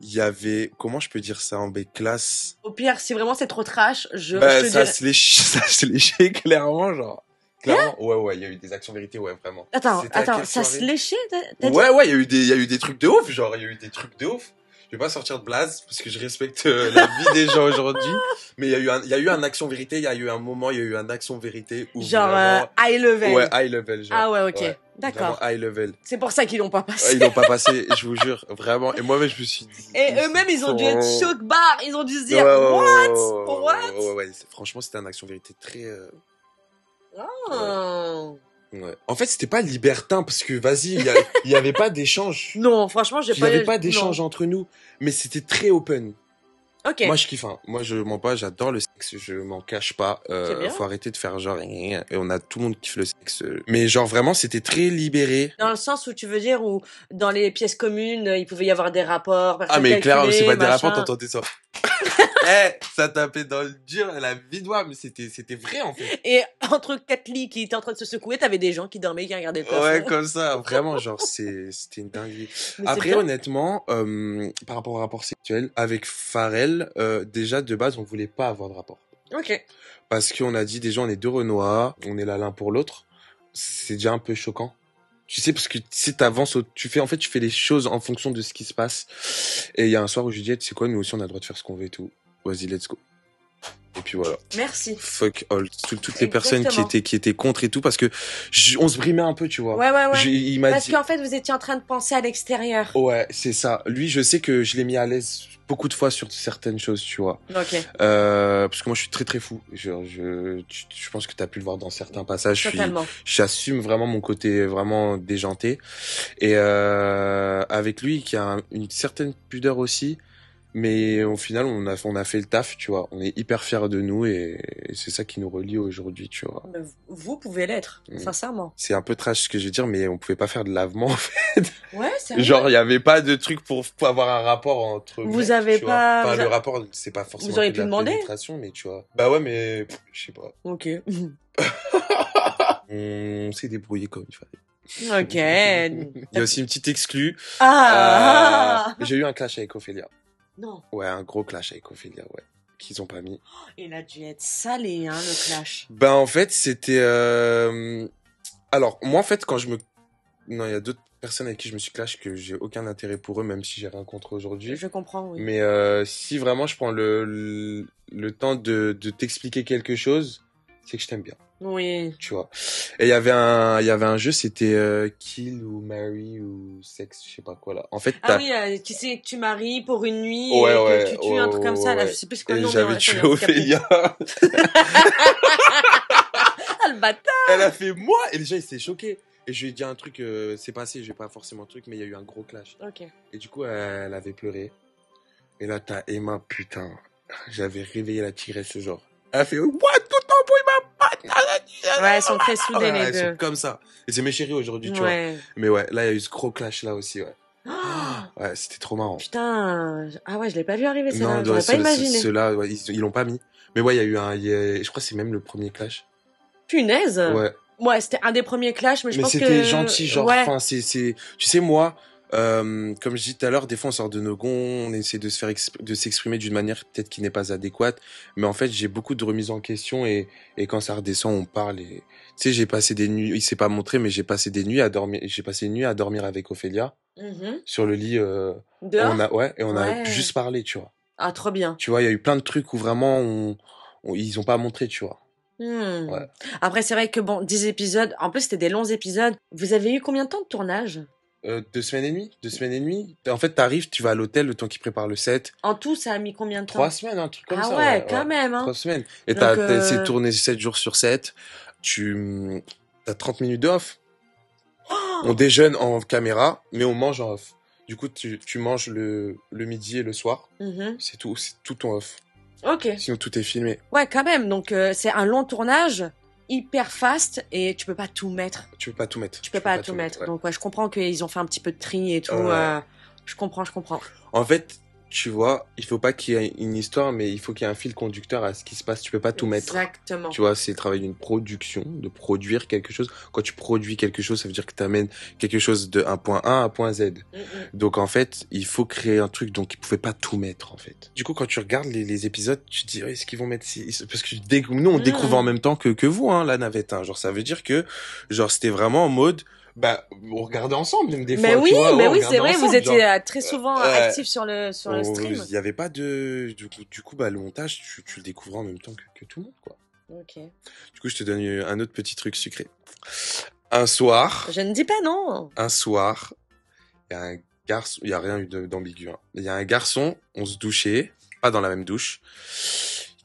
il y avait, comment je peux dire ça en classe? Au pire, si vraiment c'est trop trash, je te ça dirais. ça se léchait clairement, genre. Clairement, ouais, il y a eu des actions vérités, ouais, vraiment. Attends, ça se léchait, t'as dit? Ouais, il y a eu des trucs de ouf, genre, il y a eu des trucs de ouf. Je vais pas sortir de blase, parce que je respecte la vie des gens aujourd'hui. Mais il y a eu un action vérité, il y a eu un moment, il y a eu un action vérité où genre, vraiment... high level. Ouais, high level, genre. Ah ouais, ok. Ouais, d'accord. Vraiment high level. C'est pour ça qu'ils l'ont pas passé. Ouais, ils l'ont pas passé, je vous jure, vraiment. Et moi-même, je me suis dit... Et eux-mêmes, ils ont dû être choc barre. Ils ont dû se dire, what? Ouais, franchement, c'était une action vérité très... Oh. Ouais. En fait, c'était pas libertin parce que vas-y, il y avait pas d'échange. Non, franchement, Il y avait pas d'échange entre nous, mais c'était très open. Ok. Moi, je kiffe. Hein. Moi, je mens pas. J'adore le sexe. Je m'en cache pas. Faut arrêter de faire genre. Et on a tout le monde kiffe le sexe. Mais genre vraiment, c'était très libéré. Dans le sens où tu veux dire où dans les pièces communes, il pouvait y avoir des rapports. Ah mais clairement, c'est pas des rapports. T'entendais ça. Ça tapait dans le dur, la vie de moi, mais c'était vrai en fait. Et entre quatre lits qui étaient en train de se secouer, t'avais des gens qui dormaient, qui regardaient le plafond. Ouais, comme ça, vraiment, genre c'était une dinguerie. Après, honnêtement, par rapport au rapport sexuel, avec Pharrell, déjà de base, on voulait pas avoir de rapport. Ok. Parce qu'on a dit déjà, on est deux Renois, on est là l'un pour l'autre. C'est déjà un peu choquant. Tu sais, parce que si t'avances, tu fais les choses en fonction de ce qui se passe. Et il y a un soir où je lui dis, tu sais quoi, nous aussi on a le droit de faire ce qu'on veut et tout. Vas-y, let's go. Et puis voilà. Merci. Fuck all. Toutes les personnes qui étaient contre et tout, parce que on se brimait un peu, tu vois. Ouais. Il m'a parce dit... qu'en fait, vous étiez en train de penser à l'extérieur. Ouais, c'est ça. Lui, je sais que je l'ai mis à l'aise beaucoup de fois sur certaines choses, tu vois. Ok. Parce que moi, je suis très fou. Je pense que t'as pu le voir dans certains passages. Totalement. J'assume vraiment mon côté vraiment déjanté. Et avec lui, qui a une certaine pudeur aussi. Mais au final, on a fait le taf, tu vois. On est hyper fiers de nous et c'est ça qui nous relie aujourd'hui, tu vois. Vous pouvez l'être, sincèrement. C'est un peu trash ce que je vais dire, mais on pouvait pas faire de lavement, en fait. Ouais, c'est vrai. Genre, il y avait pas de truc pour avoir un rapport entre vous mecs, avez pas... Enfin, le rapport, c'est pas forcément vous auriez pu de la demander pénétration, mais tu vois. Bah ouais, mais je sais pas. Ok. On s'est débrouillé comme il fallait. Ok. Il y a aussi une petite exclue. J'ai eu un clash avec Ophélia. Non. Ouais, un gros clash avec Ophélia, ouais. Qu'ils ont pas mis. Il a dû être salé, hein, le clash. Ben, en fait, c'était... Alors, moi, en fait, Non, il y a d'autres personnes avec qui je me suis clash que j'ai aucun intérêt pour eux, même si j'ai rien contre aujourd'hui. Je comprends, oui. Mais si vraiment je prends le temps de t'expliquer quelque chose, c'est que je t'aime bien. Oui. Tu vois. Et il y avait un jeu, c'était Kill ou Marry ou Sex, je sais pas quoi là. En fait, tu sais que tu maries pour une nuit et que tu tues un truc comme ça, là, je sais plus quoi le nom. J'avais tué Ophélia. Ah, le bâtard. Elle a fait moi et les gens ils étaient choqués. Et je lui ai dit un truc, c'est passé, j'ai pas forcément un truc, mais il y a eu un gros clash. Ok. Et du coup, elle avait pleuré. Et là, t'as Emma, putain. J'avais réveillé la tigresse ce genre. Elle a fait, what, tout ton bruit, ma patte. Ouais, elles sont très soudées, les deux. Elles sont comme ça. Et c'est mes chéris aujourd'hui, tu vois. Mais ouais, là, il y a eu ce gros clash là aussi, ouais. Ouais, c'était trop marrant. Putain. Ah ouais, je l'ai pas vu arriver, celle-là. J'aurais pas imaginé. Ceux-là, ouais, ils l'ont pas mis. Mais ouais, il y a eu je crois que c'est même le premier clash. Punaise. Ouais. Ouais, c'était un des premiers clashs, mais je pense que... Mais c'était gentil, genre, enfin, tu sais, moi, comme je dis tout à l'heure, des fois, on sort de nos gonds, on essaie de s'exprimer d'une manière peut-être qui n'est pas adéquate, mais en fait, j'ai beaucoup de remises en question et quand ça redescend, on parle et, tu sais, j'ai passé des nuits, il s'est pas montré, mais j'ai passé une nuit à dormir avec Ophélia, sur le lit, dehors? On a juste parlé, tu vois. Ah, trop bien. Tu vois, il y a eu plein de trucs où vraiment, ils ont pas montré, tu vois. Ouais. Après, c'est vrai que 10 épisodes, en plus, c'était des longs épisodes. Vous avez eu combien de temps de tournage? 2 semaines et demie. 2 semaines et demie. En fait, t'arrives, tu vas à l'hôtel, le temps qu'ils préparent le set. En tout, ça a mis combien de temps? 3 semaines, un truc comme ça. Ah ouais, quand même, hein. 3 semaines. Et t'as essayé de tourner 7 jours sur 7. T'as 30 minutes de off. On déjeune en caméra, mais on mange en off. Du coup, tu manges le midi et le soir. C'est tout ton off. Ok. Sinon, tout est filmé. Ouais, quand même. Donc, c'est un long tournage, hyper fast, et tu peux pas tout mettre. Tu peux pas tout mettre. Tu peux pas tout mettre. Ouais. Donc, ouais, je comprends qu'ils ont fait un petit peu de tri et tout. Je comprends. En fait, tu vois, il faut pas qu'il y ait une histoire, mais il faut qu'il y ait un fil conducteur à ce qui se passe. Tu peux pas tout mettre. Exactement. Tu vois, c'est le travail d'une production, de produire quelque chose. Quand tu produis quelque chose, ça veut dire que tu amènes quelque chose de un point A à un point Z. Donc, en fait, il faut créer un truc, donc ils pouvaient pas tout mettre, en fait. Du coup, quand tu regardes les épisodes, tu te dis, est-ce qu'ils vont mettre parce que nous, on découvre en même temps que vous, hein, la navette, hein. Genre, ça veut dire que, genre, c'était vraiment en mode, on regardait ensemble, même des fois. Mais oui, tu vois, c'est vrai, ensemble, vous étiez genre, très souvent actifs sur le stream. Il y avait pas de, du coup, le montage, tu le découvrais en même temps que tout le monde, quoi. Ok. Du coup, je te donne un autre petit truc sucré. Un soir. Je ne dis pas non. Un soir, il y a un garçon, il y a rien eu d'ambigu, hein. Il y a un garçon, on se douchait, pas dans la même douche,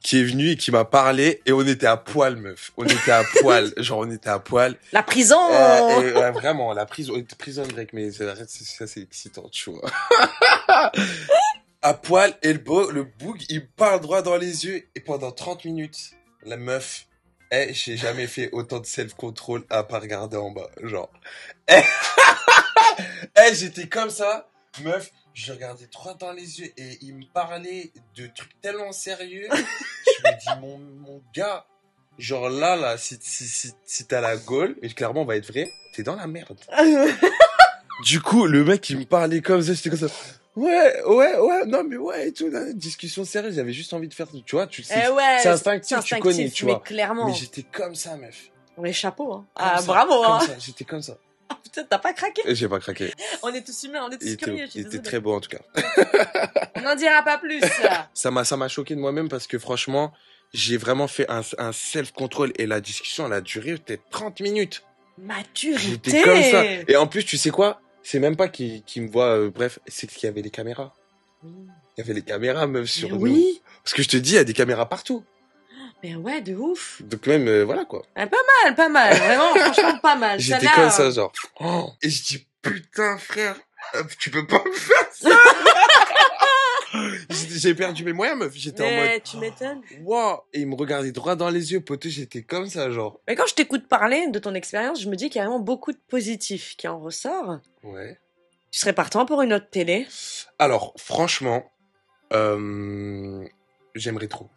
qui est venu et qui m'a parlé, et on était à poil, meuf. On était à poil. Genre, on était à poil. La prison! Vraiment, la prison grecque, mais ça, c'est excitant, tu vois. À poil, et le boug, il me parle droit dans les yeux, et pendant 30 minutes, la meuf, j'ai jamais fait autant de self-control à pas regarder en bas, genre. J'étais comme ça, meuf, je regardais droit dans les yeux et il me parlait de trucs tellement sérieux. Je me dis, mon gars, genre là, si t'as la gaule, et clairement on va être vrai, t'es dans la merde. Du coup, le mec, il me parlait comme ça, j'étais comme ça. Ouais, non, mais ouais, et tout, discussion sérieuse, j'avais juste envie de faire, tu vois, c'est instinctif, tu connais, tu vois. Clairement. Mais j'étais comme ça, meuf. Les chapeaux, hein. Bravo, hein. J'étais comme ça. Ah, putain, t'as pas craqué? J'ai pas craqué. On est tous humains, on est tous curieux. Il était très beau, en tout cas. On n'en dira pas plus. Ça m'a choqué de moi-même parce que franchement, j'ai vraiment fait un self-control et la discussion, elle a duré peut-être 30 minutes. Maturité. J'étais comme ça. Et en plus, tu sais quoi? C'est même pas qu'il me voit, bref, c'est qu'il y avait les caméras. Il y avait les caméras, meuf, sur nous. Oui. Parce que je te dis, il y a des caméras partout. Mais ouais, de ouf. Donc même, voilà, quoi. Pas mal. Vraiment, franchement, pas mal. J'étais comme ça, genre. Oh. Et je dis, putain, frère, tu peux pas me faire ça. J'ai perdu mes moyens, meuf. J'étais en mode. Tu m'étonnes. Wow. Et il me regardait droit dans les yeux, poteau. J'étais comme ça, genre. Mais quand je t'écoute parler de ton expérience, je me dis qu'il y a vraiment beaucoup de positifs qui en ressort. Ouais. Tu serais partant pour une autre télé? Alors, franchement, j'aimerais trop.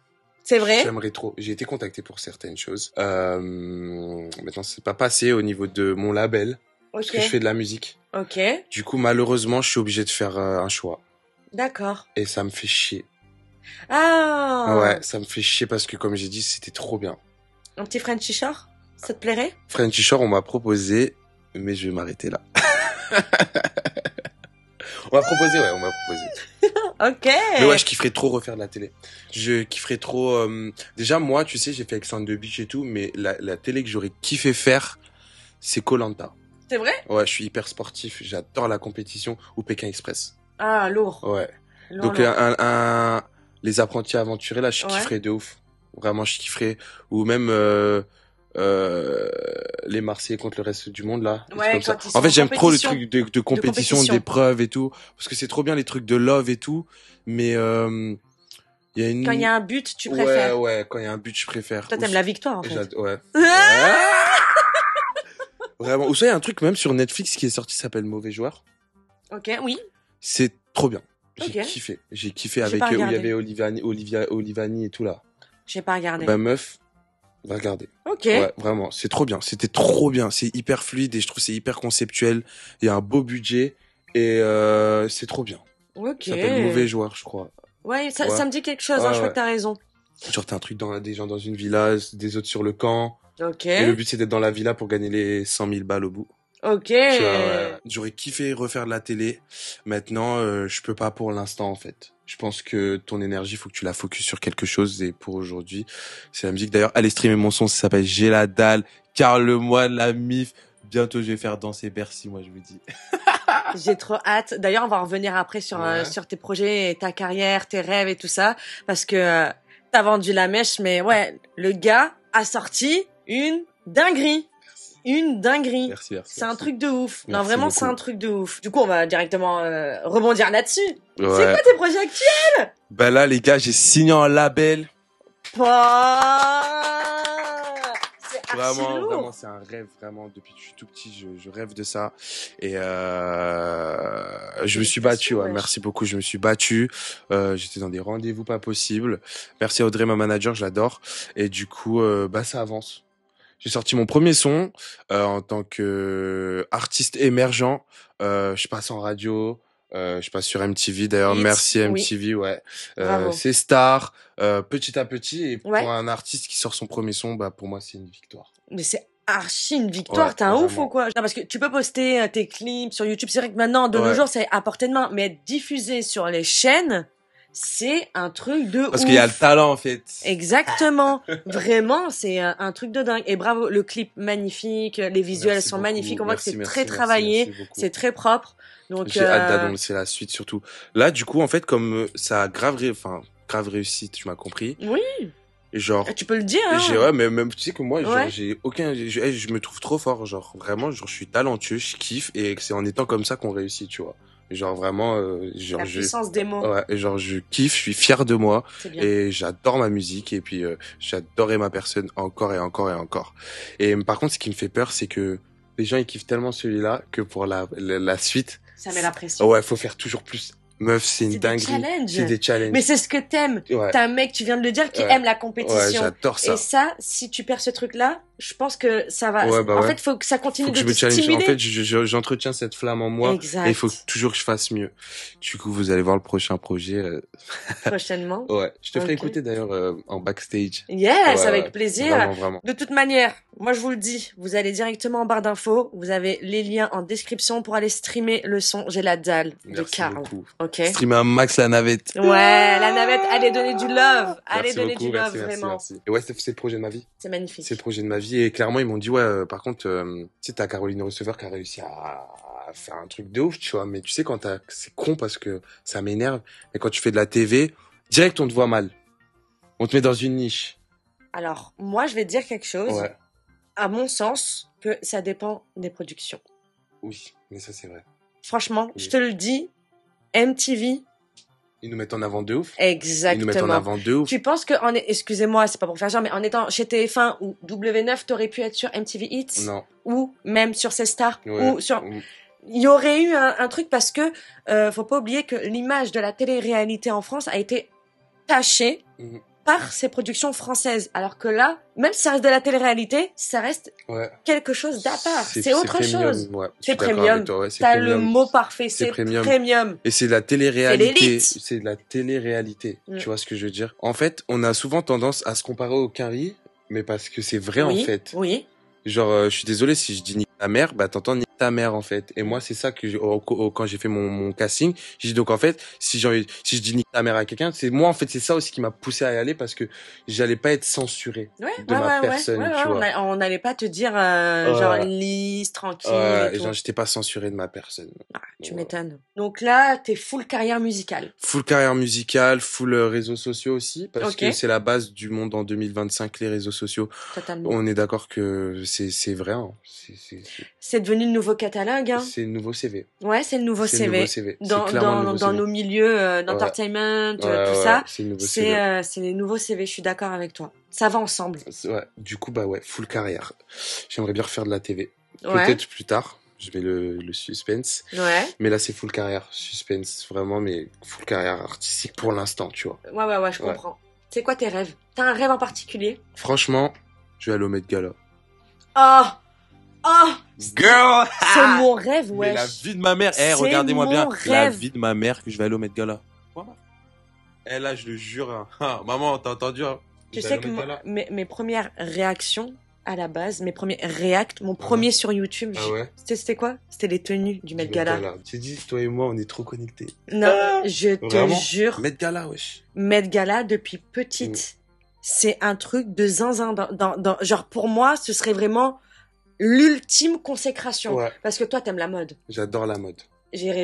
C'est vrai? J'aimerais trop. J'ai été contacté pour certaines choses. Maintenant, c'est pas passé au niveau de mon label. Parce que je fais de la musique. Ok. Du coup, malheureusement, je suis obligé de faire un choix. D'accord. Et ça me fait chier. Ah. Ouais, ça me fait chier parce que, comme j'ai dit, c'était trop bien. Un petit Frenchy Shore? Ça te plairait? Frenchy Shore, on m'a proposé, mais je vais m'arrêter là. On m'a proposé. Ok. Mais ouais, je kifferais trop refaire de la télé. Je kifferais trop... Déjà, moi, tu sais, j'ai fait Ex on the Beach et tout, mais la télé que j'aurais kiffé faire, c'est Koh-Lanta. C'est vrai? Ouais, je suis hyper sportif. J'adore la compétition ou Pékin Express. Ah, lourd. Ouais. Lourd, Donc, les apprentis aventuriers, là, je kifferais de ouf. Vraiment, je kifferais. Ou même... les Marseillais contre le reste du monde là. Ouais, comme ça. En fait, j'aime trop les trucs de compétition, d'épreuves et tout, parce que c'est trop bien les trucs de love et tout. Mais il y a une. Quand il y a un but, tu préfères. Ouais, quand il y a un but, je préfère. Toi, t'aimes la victoire en fait. Ouais. Vraiment. Ou ça, il y a un truc même sur Netflix qui est sorti, qui s'appelle Mauvais Joueur. Ok, oui. C'est trop bien. J'ai kiffé avec où il y avait Olivani et tout là. J'ai pas regardé. Meuf. Va regarder. Ok. Ouais, vraiment, c'est trop bien. C'était trop bien. C'est hyper fluide et je trouve c'est hyper conceptuel. Il y a un beau budget et c'est trop bien. Ok. Ça s'appelle Mauvais Joueur, je crois. Ouais, ça me dit quelque chose. Je crois que t'as raison. Genre t'as un truc des gens dans une villa, des autres sur le camp. Ok. Et le but c'est d'être dans la villa pour gagner les 100 000 balles au bout. Ok. J'aurais kiffé refaire de la télé. Maintenant, je peux pas pour l'instant en fait. Je pense que ton énergie, faut que tu la focuses sur quelque chose. Et pour aujourd'hui, c'est la musique. D'ailleurs, allez streamer mon son, ça s'appelle J'ai la dalle, Carl le Moine, la mif. Bientôt, je vais faire danser Bercy, moi, je vous dis. J'ai trop hâte. D'ailleurs, on va revenir après sur tes projets, et ta carrière, tes rêves et tout ça. Parce que t'as vendu la mèche, mais ouais, le gars a sorti une dinguerie. Merci. une dinguerie. Merci. C'est un truc de ouf. Merci non, vraiment, beaucoup. c'est un truc de ouf. Du coup, on va directement rebondir là-dessus. Ouais. C'est quoi tes projets actuels? Bah là, les gars, j'ai signé un label. C'est archi lourd. Vraiment, c'est un rêve, vraiment. Depuis que je suis tout petit, je rêve de ça. Et je me suis battu, ouais. Merci beaucoup, je me suis battu. J'étais dans des rendez-vous pas possibles. Merci à Audrey, ma manager, je l'adore. Et du coup, bah ça avance. J'ai sorti mon premier son en tant que artiste émergent. Je passe en radio. Je passe sur MTV d'ailleurs. Merci MTV, oui. Ouais. C'est Star, petit à petit. Et pour un artiste qui sort son premier son, bah pour moi c'est une victoire. Mais c'est archi une victoire. T'es un ouf ou quoi? Non, parce que tu peux poster tes clips sur YouTube. C'est vrai que maintenant, de nos jours, c'est à portée de main. Mais être diffusé sur les chaînes, c'est un truc de ouf. Parce qu'il y a le talent, en fait. Exactement. Vraiment, c'est un truc de dingue. Et bravo, le clip magnifique, les visuels sont magnifiques. On voit que c'est très travaillé, c'est très propre. Donc j'ai hâte d'annoncer la suite surtout. Là, du coup, en fait, comme ça a grave réussi, tu m'as compris. Oui. Et genre, tu peux le dire, hein. Ouais, mais même, tu sais que moi, genre, je me trouve trop fort, genre, vraiment, genre, je suis talentueux, je kiffe, et c'est en étant comme ça qu'on réussit, tu vois. Et genre, vraiment, genre, la puissance des mots. Ouais, et genre, je kiffe, je suis fier de moi, et j'adore ma musique, et puis, j'adorais ma personne encore et encore et encore. Et par contre, ce qui me fait peur, c'est que les gens, ils kiffent tellement celui-là que pour la suite. Ça met la pression. Ouais, faut faire toujours plus. Meuf, c'est une dinguerie. C'est des challenges. Mais c'est ce que t'aimes. Ouais. T'as un mec, tu viens de le dire, qui aime la compétition. Ouais, j'adore ça. Et ça, si tu perds ce truc-là, je pense que ça va. En fait, faut que ça continue de te stimuler. En fait, j'entretiens cette flamme en moi. Exact. Et il faut toujours que je fasse mieux. Du coup, vous allez voir le prochain projet. Prochainement. Ouais. Je te ferai écouter d'ailleurs en backstage. Yes, avec plaisir. Vraiment. De toute manière, moi je vous le dis, vous allez directement en barre d'infos. Vous avez les liens en description pour aller streamer le son. J'ai la dalle de Karl. Ok. Streamer un max la navette. Ouais, la navette. Allez donner du love. Allez donner du love, vraiment. Merci. Et ouais, c'est le projet de ma vie. C'est magnifique. C'est le projet de ma vie. Et clairement, ils m'ont dit, ouais, par contre, tu sais, t'as Caroline Receveur qui a réussi à faire un truc de ouf, tu vois. Mais tu sais, c'est con parce que ça m'énerve. Mais quand tu fais de la TV, direct, on te voit mal. On te met dans une niche. Alors, moi, je vais te dire quelque chose. Ouais. À mon sens, que ça dépend des productions. Oui, mais ça, c'est vrai. Franchement, je te le dis, MTV... Ils nous mettent en avant de ouf. Exactement. Ils nous mettent en avant de ouf. Tu penses que, excusez-moi, c'est pas pour faire genre, mais en étant chez TF1 ou W9, t'aurais pu être sur MTV Hits? Non. Ou même sur C Star? Ou sur... Il y aurait eu un truc parce que, faut pas oublier que l'image de la télé-réalité en France a été tachée par ces productions françaises. Alors que là, même si ça reste de la télé-réalité, ça reste quelque chose d'à part. C'est autre chose. Ouais, c'est premium. T'as le mot parfait. C'est premium. Et c'est de la télé-réalité. C'est de la télé-réalité. Tu vois ce que je veux dire? En fait, on a souvent tendance à se comparer au Quinri, mais parce que c'est vrai en fait. Oui. Genre, je suis désolé si je dis nique ta mère, bah t'entends nique ta mère en fait. Et moi c'est ça que quand j'ai fait mon casting, j'ai dit donc en fait si je dis nique ta mère à quelqu'un, c'est moi en fait c'est ça aussi qui m'a poussé à y aller parce que j'allais pas être censuré de ma personne, tu vois. On n'allait pas te dire genre lisse, tranquille. Et genre j'étais pas censuré de ma personne. Ah, tu m'étonnes. Donc là t'es full carrière musicale. Full carrière musicale, full réseaux sociaux aussi parce que c'est la base du monde en 2025 les réseaux sociaux. Totalement. On est d'accord que c'est vrai. Hein. C'est devenu le nouveau catalogue. Hein. C'est le nouveau CV. Ouais, c'est le nouveau CV. Dans nos milieux d'entertainment, tout ça. C'est les nouveaux CV. Je suis d'accord avec toi. Ça va ensemble. Ouais. Du coup, bah ouais, full carrière. J'aimerais bien refaire de la TV. Peut-être plus tard. Je vais le suspense. Ouais. Mais là, c'est full carrière. Suspense, vraiment, mais full carrière artistique pour l'instant, tu vois. Ouais, je comprends. C'est quoi tes rêves? T'as un rêve en particulier? Franchement, je vais aller au Met Gala. Oh girl, c'est mon rêve, ouais. La vie de ma mère. Regardez-moi bien. La vie de ma mère que je vais aller au Met Gala. Là, je le jure. Hein. Maman, t'as entendu? Hein, tu sais que mes premières réactions à la base, mes premiers reacts, mon premier sur YouTube, c'était quoi? C'était les tenues du Met Gala. Tu dis, toi et moi, on est trop connectés. Non, je te jure. Met Gala, wesh. Met Gala depuis petite. C'est un truc de zinzin. Genre, pour moi, ce serait vraiment l'ultime consécration. Ouais. Parce que toi, t'aimes la mode. J'adore la mode.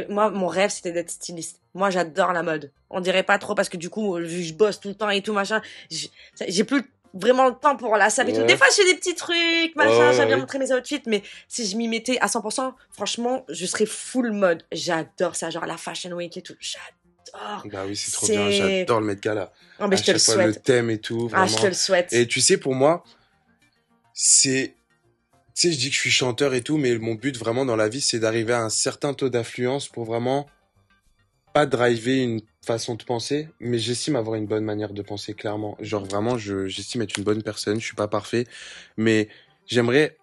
Moi, mon rêve, c'était d'être styliste. Moi, j'adore la mode. On dirait pas trop parce que du coup, vu que je bosse tout le temps et tout, machin, j'ai plus vraiment le temps pour la salle et tout. Des fois, je fais des petits trucs, machin, j'aime bien montrer mes outfits, mais si je m'y mettais à 100%, franchement, je serais full mode. J'adore ça, genre la Fashion Week et tout. J'adore. Bah oui, c'est trop bien. J'adore le Met Gala. Oh, mais je te le souhaite. Le thème et tout, vraiment. Ah, je te le souhaite. Et tu sais, pour moi, c'est... Tu sais, je dis que je suis chanteur et tout, mais mon but vraiment dans la vie, c'est d'arriver à un certain taux d'affluence pour vraiment pas driver une façon de penser, mais j'estime avoir une bonne manière de penser, clairement. Genre vraiment, j'estime être une bonne personne, je suis pas parfait, mais j'aimerais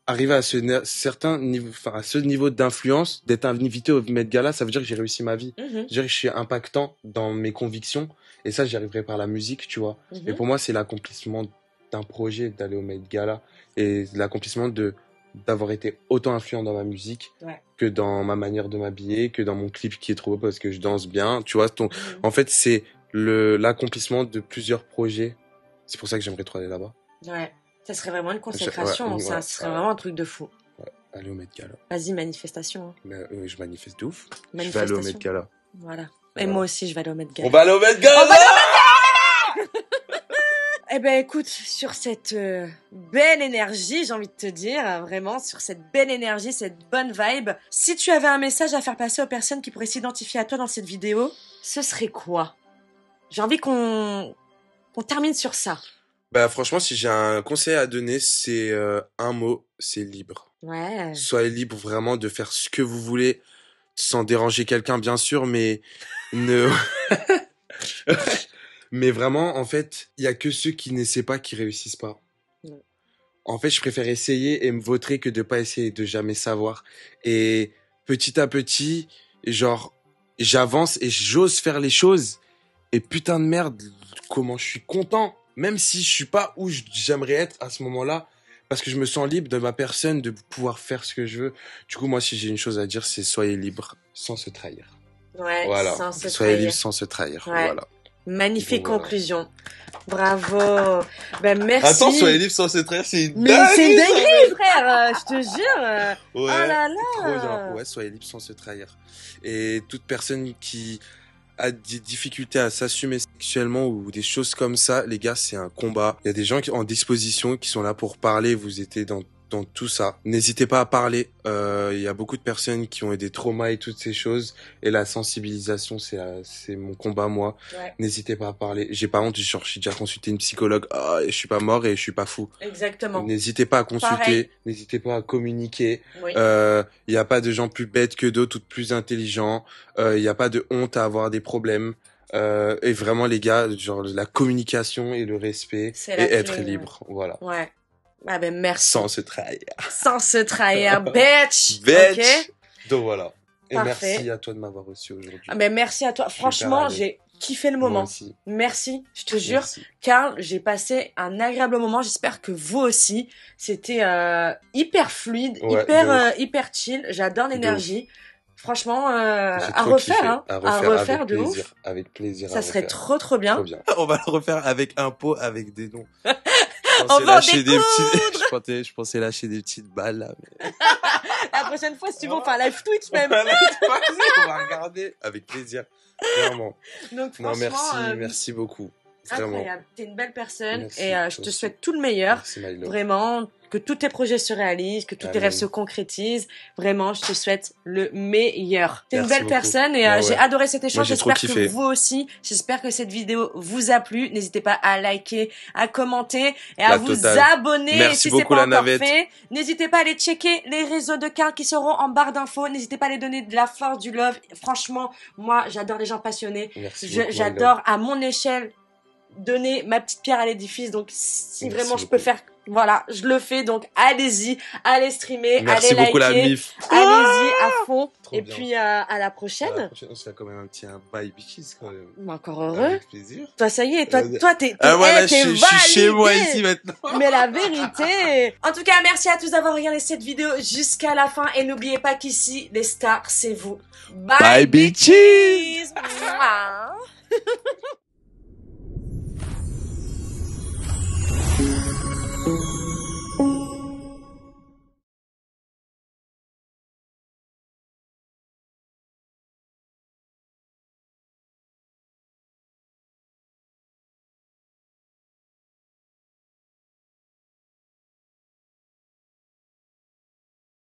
arriver à certain niveau, enfin, à ce niveau d'influence, d'être invité au Met Gala, ça veut dire que j'ai réussi ma vie. Je suis impactant dans mes convictions, et ça, j'y arriverai par la musique, tu vois. Et pour moi, c'est l'accomplissement d'un projet d'aller au Met Gala, et l'accomplissement d'avoir été autant influent dans ma musique que dans ma manière de m'habiller, que dans mon clip qui est trop beau parce que je danse bien, tu vois. En fait, c'est l'accomplissement de plusieurs projets. C'est pour ça que j'aimerais trop aller là-bas. Ouais, ça serait vraiment une consécration, ça serait vraiment un truc de fou. Ouais, aller au Met Gala. Vas-y, manifestation. Je manifeste de ouf. Je vais aller au Met Gala. Voilà. Et moi aussi, je vais aller au Met Gala. On va aller au Met Gala! Eh ben écoute, sur cette belle énergie, j'ai envie de te dire, vraiment, sur cette belle énergie, cette bonne vibe, si tu avais un message à faire passer aux personnes qui pourraient s'identifier à toi dans cette vidéo, ce serait quoi? J'ai envie qu'on termine sur ça. Bah franchement, si j'ai un conseil à donner, c'est un mot, c'est libre. Ouais. Soyez libre vraiment de faire ce que vous voulez, sans déranger quelqu'un bien sûr, mais ne... Mais vraiment, en fait, il y a que ceux qui n'essaient pas qui réussissent pas. Ouais. En fait, je préfère essayer et me vautrer que de pas essayer, de jamais savoir. Et petit à petit, genre, j'avance et j'ose faire les choses. Et putain de merde, comment je suis content, même si je suis pas où j'aimerais être à ce moment-là, parce que je me sens libre de ma personne, de pouvoir faire ce que je veux. Du coup, moi, si j'ai une chose à dire, c'est soyez libre sans se trahir. Ouais, voilà. Sans se soyez trahir. libre sans se trahir. Ouais. Voilà. Magnifique conclusion. Bravo. Ben merci. Attends, soyez libre sans se trahir, c'est une dinguerie. Mais c'est une dinguerie, frère. Je te jure. Ouais. Oh là là. Trop bien. Ouais, soyez libre sans se trahir. Et toute personne qui a des difficultés à s'assumer sexuellement ou des choses comme ça, les gars, c'est un combat. Il y a des gens en disposition qui sont là pour parler. Vous étiez dans tout ça. N'hésitez pas à parler. Il y a beaucoup de personnes qui ont eu des traumas et toutes ces choses. Et la sensibilisation, c'est mon combat, moi. Ouais. N'hésitez pas à parler. J'ai pas honte, j'ai déjà consulté une psychologue. Ah, je suis pas mort et je suis pas fou. Exactement. N'hésitez pas à consulter. N'hésitez pas à communiquer. Oui. Il y a pas de gens plus bêtes que d'autres ou plus intelligents. Il y a pas de honte à avoir des problèmes. Et vraiment, les gars, genre, la communication et le respect et être libre. Voilà. Ouais. Ah ben merci. Sans se trahir. Sans se trahir, bitch. Bitch. Okay. Donc voilà. Et parfait. Merci à toi de m'avoir reçu aujourd'hui. Ah ben merci à toi. Franchement, j'ai kiffé le moment. Moi aussi. Merci, je te jure. Karl, j'ai passé un agréable moment. J'espère que vous aussi. C'était hyper fluide, hyper chill. J'adore l'énergie. Franchement, à refaire, hein. À refaire de plaisir, ouf. Avec plaisir. Ça serait trop bien. On va le refaire avec un pot avec des noms. On va lâcher des petites... je pensais lâcher des petites balles là. Mais... La prochaine fois, si tu veux, on fait un live Twitch même. On va regarder avec plaisir. Clairement. Donc franchement, merci beaucoup. Vraiment. Incroyable. T'es une belle personne. Merci, et je te souhaite tout le meilleur. Merci, vraiment, que tous tes projets se réalisent, que tous tes rêves se concrétisent. Vraiment, je te souhaite le meilleur. T'es une belle personne et j'ai adoré cet échange. J'espère que vous aussi. J'espère que cette vidéo vous a plu. N'hésitez pas à liker, à commenter et à vous abonner. Merci si c'est pas encore navette. fait. N'hésitez pas à aller checker les réseaux de Karl qui seront en barre d'infos. N'hésitez pas à aller donner de la force, du love. Franchement, moi, j'adore les gens passionnés. J'adore à mon échelle donner ma petite pierre à l'édifice. Donc si vraiment je peux faire, voilà, je le fais. Donc allez-y, allez streamer, allez liker, la MIF. Allez-y à fond. Et puis à la prochaine. On se fait quand même un petit bye bitches quand même. Encore heureux. Avec plaisir. Toi ça y est, toi t'es je suis chez moi ici maintenant. Mais la vérité. En tout cas, merci à tous d'avoir regardé cette vidéo jusqu'à la fin et n'oubliez pas qu'ici les stars c'est vous. Bye bitches. Thank you.